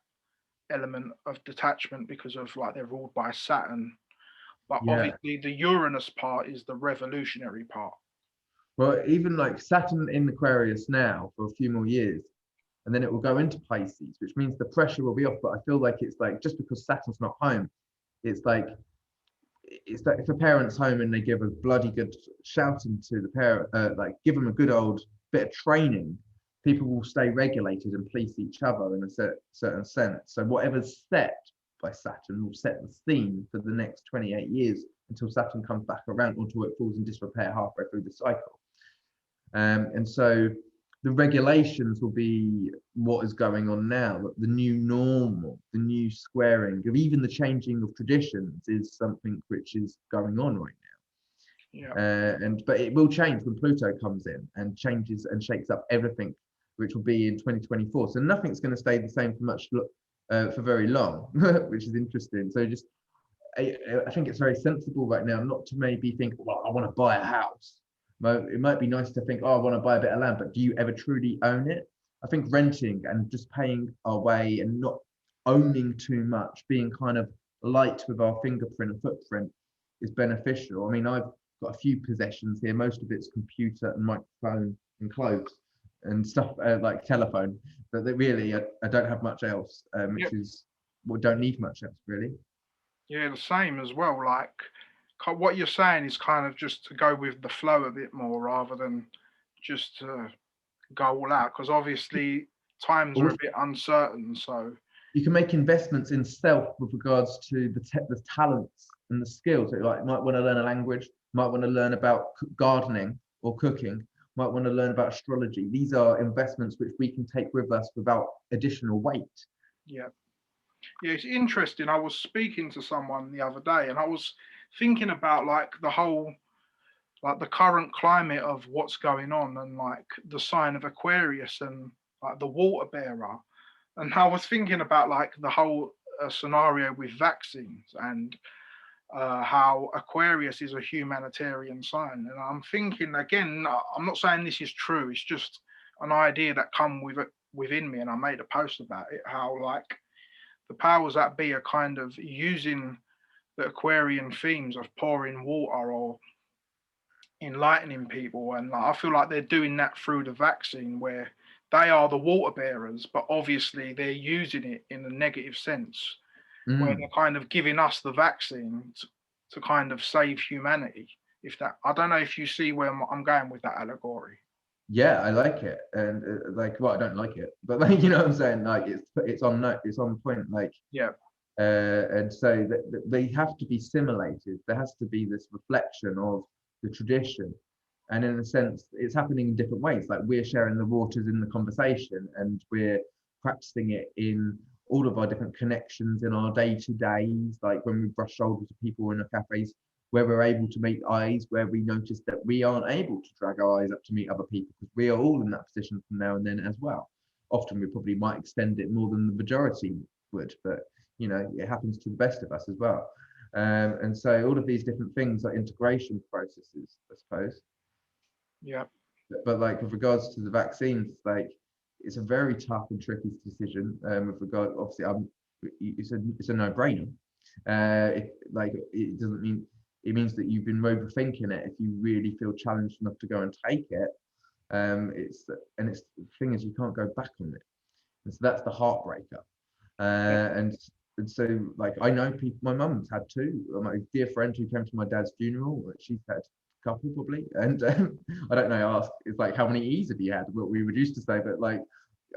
element of detachment because of like they're ruled by Saturn. But yeah. obviously the Uranus part is the revolutionary part. Well, even like Saturn in Aquarius now for a few more years, and then it will go into Pisces, which means the pressure will be off. But I feel like it's like just because Saturn's not home, it's like if a parent's home and they give a bloody good shouting to the parent, like give them a good old bit of training, people will stay regulated and police each other in a certain sense. So whatever's set by Saturn will set the theme for the next 28 years until Saturn comes back around, until it falls in disrepair halfway through the cycle. And so the regulations will be what is going on now. The new normal, the new squaring of even the changing of traditions is something which is going on right Yeah. now. But it will change when Pluto comes in and changes and shakes up everything, which will be in 2024. So nothing's going to stay the same for very long, which is interesting. So just I think it's very sensible right now not to maybe think, well, I want to buy a house. It might be nice to think, oh, I want to buy a bit of land, but do you ever truly own it? I think renting and just paying our way and not owning too much, being kind of light with our fingerprint and footprint is beneficial. I mean, I've got a few possessions here. Most of it's computer and microphone and clothes and stuff like telephone, but really I don't have much else, which is don't need much else really. Yeah, the same as well. Like what you're saying is kind of just to go with the flow a bit more rather than just to go all out, because obviously times are a bit uncertain. So you can make investments in self with regards to the talents and the skills. So like, you might want to learn a language, might want to learn about gardening or cooking, might want to learn about astrology. These are investments which we can take with us without additional weight. Yeah. Yeah, it's interesting. I was speaking to someone the other day and I was thinking about like the whole, like the current climate of what's going on and like the sign of Aquarius and like the water bearer. And I was thinking about like the whole scenario with vaccines and how Aquarius is a humanitarian sign. And I'm thinking again, I'm not saying this is true. It's just an idea that come with it within me, and I made a post about it. How like the powers that be are kind of using the Aquarian themes of pouring water or enlightening people, and like, I feel like they're doing that through the vaccine, where they are the water bearers, but obviously they're using it in a negative sense where Mm. they're kind of giving us the vaccine to kind of save humanity. If that, I don't know if you see where I'm going with that allegory. Yeah, I like it, and like, well, I don't like it, but like, you know what I'm saying? Like, it's on note, it's on point. Like, Yeah, and so that they have to be simulated. There has to be this reflection of the tradition, and in a sense, it's happening in different ways. Like we're sharing the waters in the conversation, and we're practicing it in all of our different connections in our day to days. Like when we brush shoulders with people in the cafes, where we're able to make eyes, where we notice that we aren't able to drag our eyes up to meet other people because we are all in that position from now and then as well. Often we probably might extend it more than the majority would, but you know, it happens to the best of us as well. And so all of these different things are integration processes, I suppose. yeah, But like with regards to the vaccines, like it's a very tough and tricky decision. With regard, obviously, it's a no-brainer. Like it doesn't mean it means that you've been overthinking it. If you really feel challenged enough to go and take it, it's it's the thing is you can't go back on it, and so that's the heartbreaker. yeah, Uh, and and so like I know people. My mum's had two. My dear friend who came to my dad's funeral, she's had a couple probably. And I don't know. Ask it's like how many E's have you had? What we would used to say, but like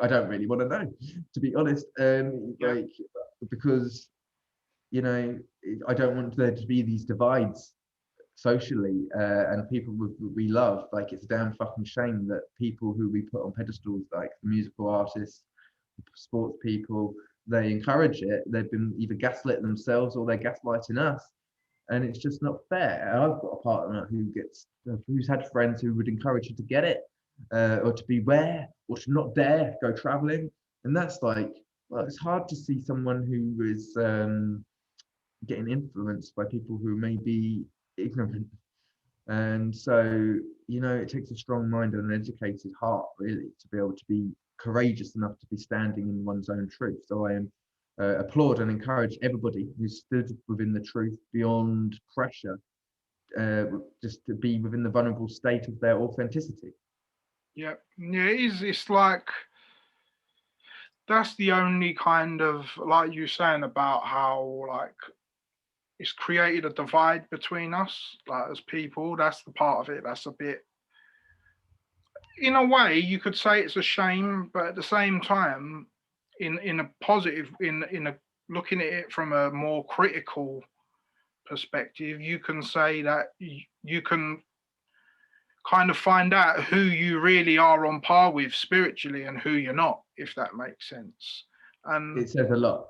I don't really want to know, to be honest. yeah, Like because you know I don't want there to be these divides socially and people we love. Like it's a damn fucking shame that people who we put on pedestals, like the musical artists, sports people, they encourage it. They've been either gaslit themselves or they're gaslighting us, and it's just not fair. I've got a partner who's had friends who would encourage her to get it, or to beware, or to not dare go traveling, and that's like, well, it's hard to see someone who is getting influenced by people who may be ignorant. And so, you know, it takes a strong mind and an educated heart, really, to be able to be courageous enough to be standing in one's own truth. So I applaud and encourage everybody who stood within the truth beyond pressure, uh, just to be within the vulnerable state of their authenticity. yeah. Yeah, it is. It's like that's the only kind of like you saying about how like it's created a divide between us, like as people. That's the part of it. That's a bit. In a way, you could say it's a shame, but at the same time, in a positive, in a looking at it from a more critical perspective, you can say that you can kind of find out who you really are on par with spiritually and who you're not, if that makes sense. And It says a lot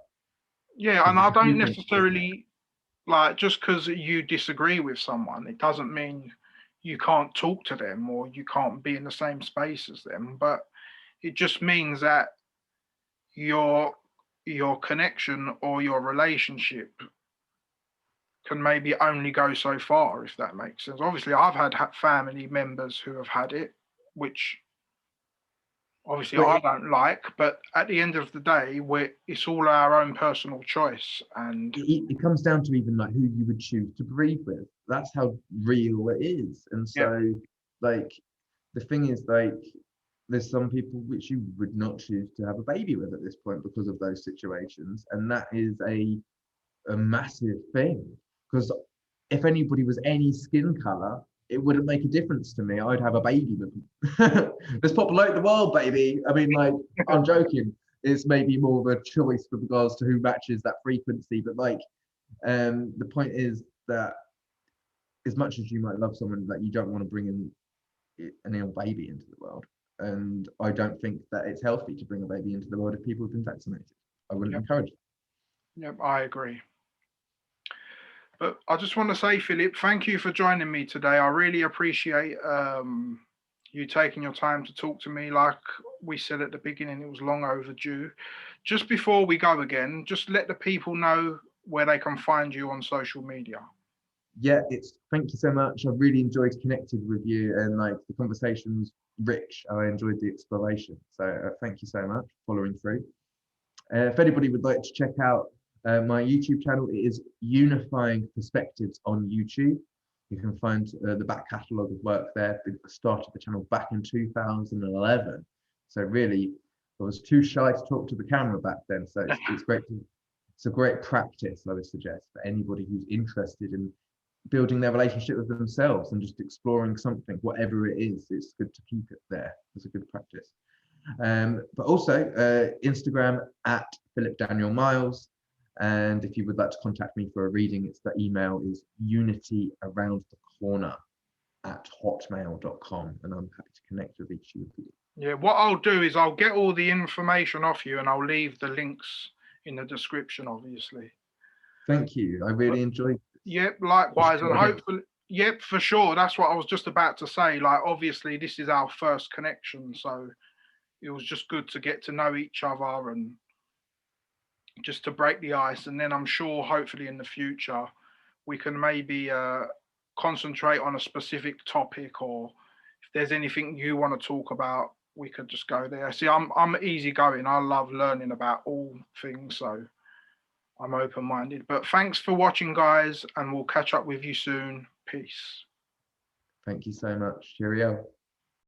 yeah, because and it's I a don't few things, doesn't it? necessarily like just because you disagree with someone, it doesn't mean you can't talk to them or you can't be in the same space as them. But it just means that your your connection or your relationship can maybe only go so far, if that makes sense. Obviously, I've had family members who have had it, which obviously But I don't like, but at the end of the day, it's all our own personal choice. And it comes down to even like who you would choose to breathe with. That's how real it is. And yeah, so, like, the thing is, like, there's some people which you would not choose to have a baby with at this point because of those situations, and that is a massive thing. Because if anybody was any skin color, it wouldn't make a difference to me. I'd have a baby with them. Let's populate the world, baby. I mean, like, I'm joking. It's maybe more of a choice with regards to who matches that frequency, but like, the point is that as much as you might love someone, that you don't want to bring in an ill baby into the world. And I don't think that it's healthy to bring a baby into the world if people have been vaccinated. I wouldn't Yep. encourage that. Yep, I agree. But I just want to say, Philip, thank you for joining me today. I really appreciate you taking your time to talk to me. Like we said at the beginning, it was long overdue. Just before we go again, just let the people know where they can find you on social media. Yeah, it's thank you so much. I've really enjoyed connecting with you, and like the conversation was rich. I enjoyed the exploration. So thank you so much for following through. If anybody would like to check out my YouTube channel, it is Unifying Perspectives on YouTube. You can find the back catalogue of work there. I started the channel back in 2011. So really, I was too shy to talk to the camera back then. So it's great to, it's a great practice, I would suggest, for anybody who's interested in building their relationship with themselves and just exploring something, whatever it is. It's good to keep it there. It's a good practice. But also Instagram at Philip Daniel Miles. And if you would like to contact me for a reading, it's the email is unityaroundthecorner@hotmail.com, and I'm happy to connect with each of you. Yeah, what I'll do is I'll get all the information off you and I'll leave the links in the description, obviously. Thank you. I really enjoyed this. Yep, likewise. And hopefully, yep, for sure. That's what I was just about to say. Like, obviously, this is our first connection. So it was just good to get to know each other and just to break the ice. And then I'm sure, hopefully, in the future, we can maybe concentrate on a specific topic, or if there's anything you want to talk about, we could just go there. See, I'm easygoing. I love learning about all things, so I'm open-minded. But thanks for watching, guys, and we'll catch up with you soon. Peace. Thank you so much. Cheerio.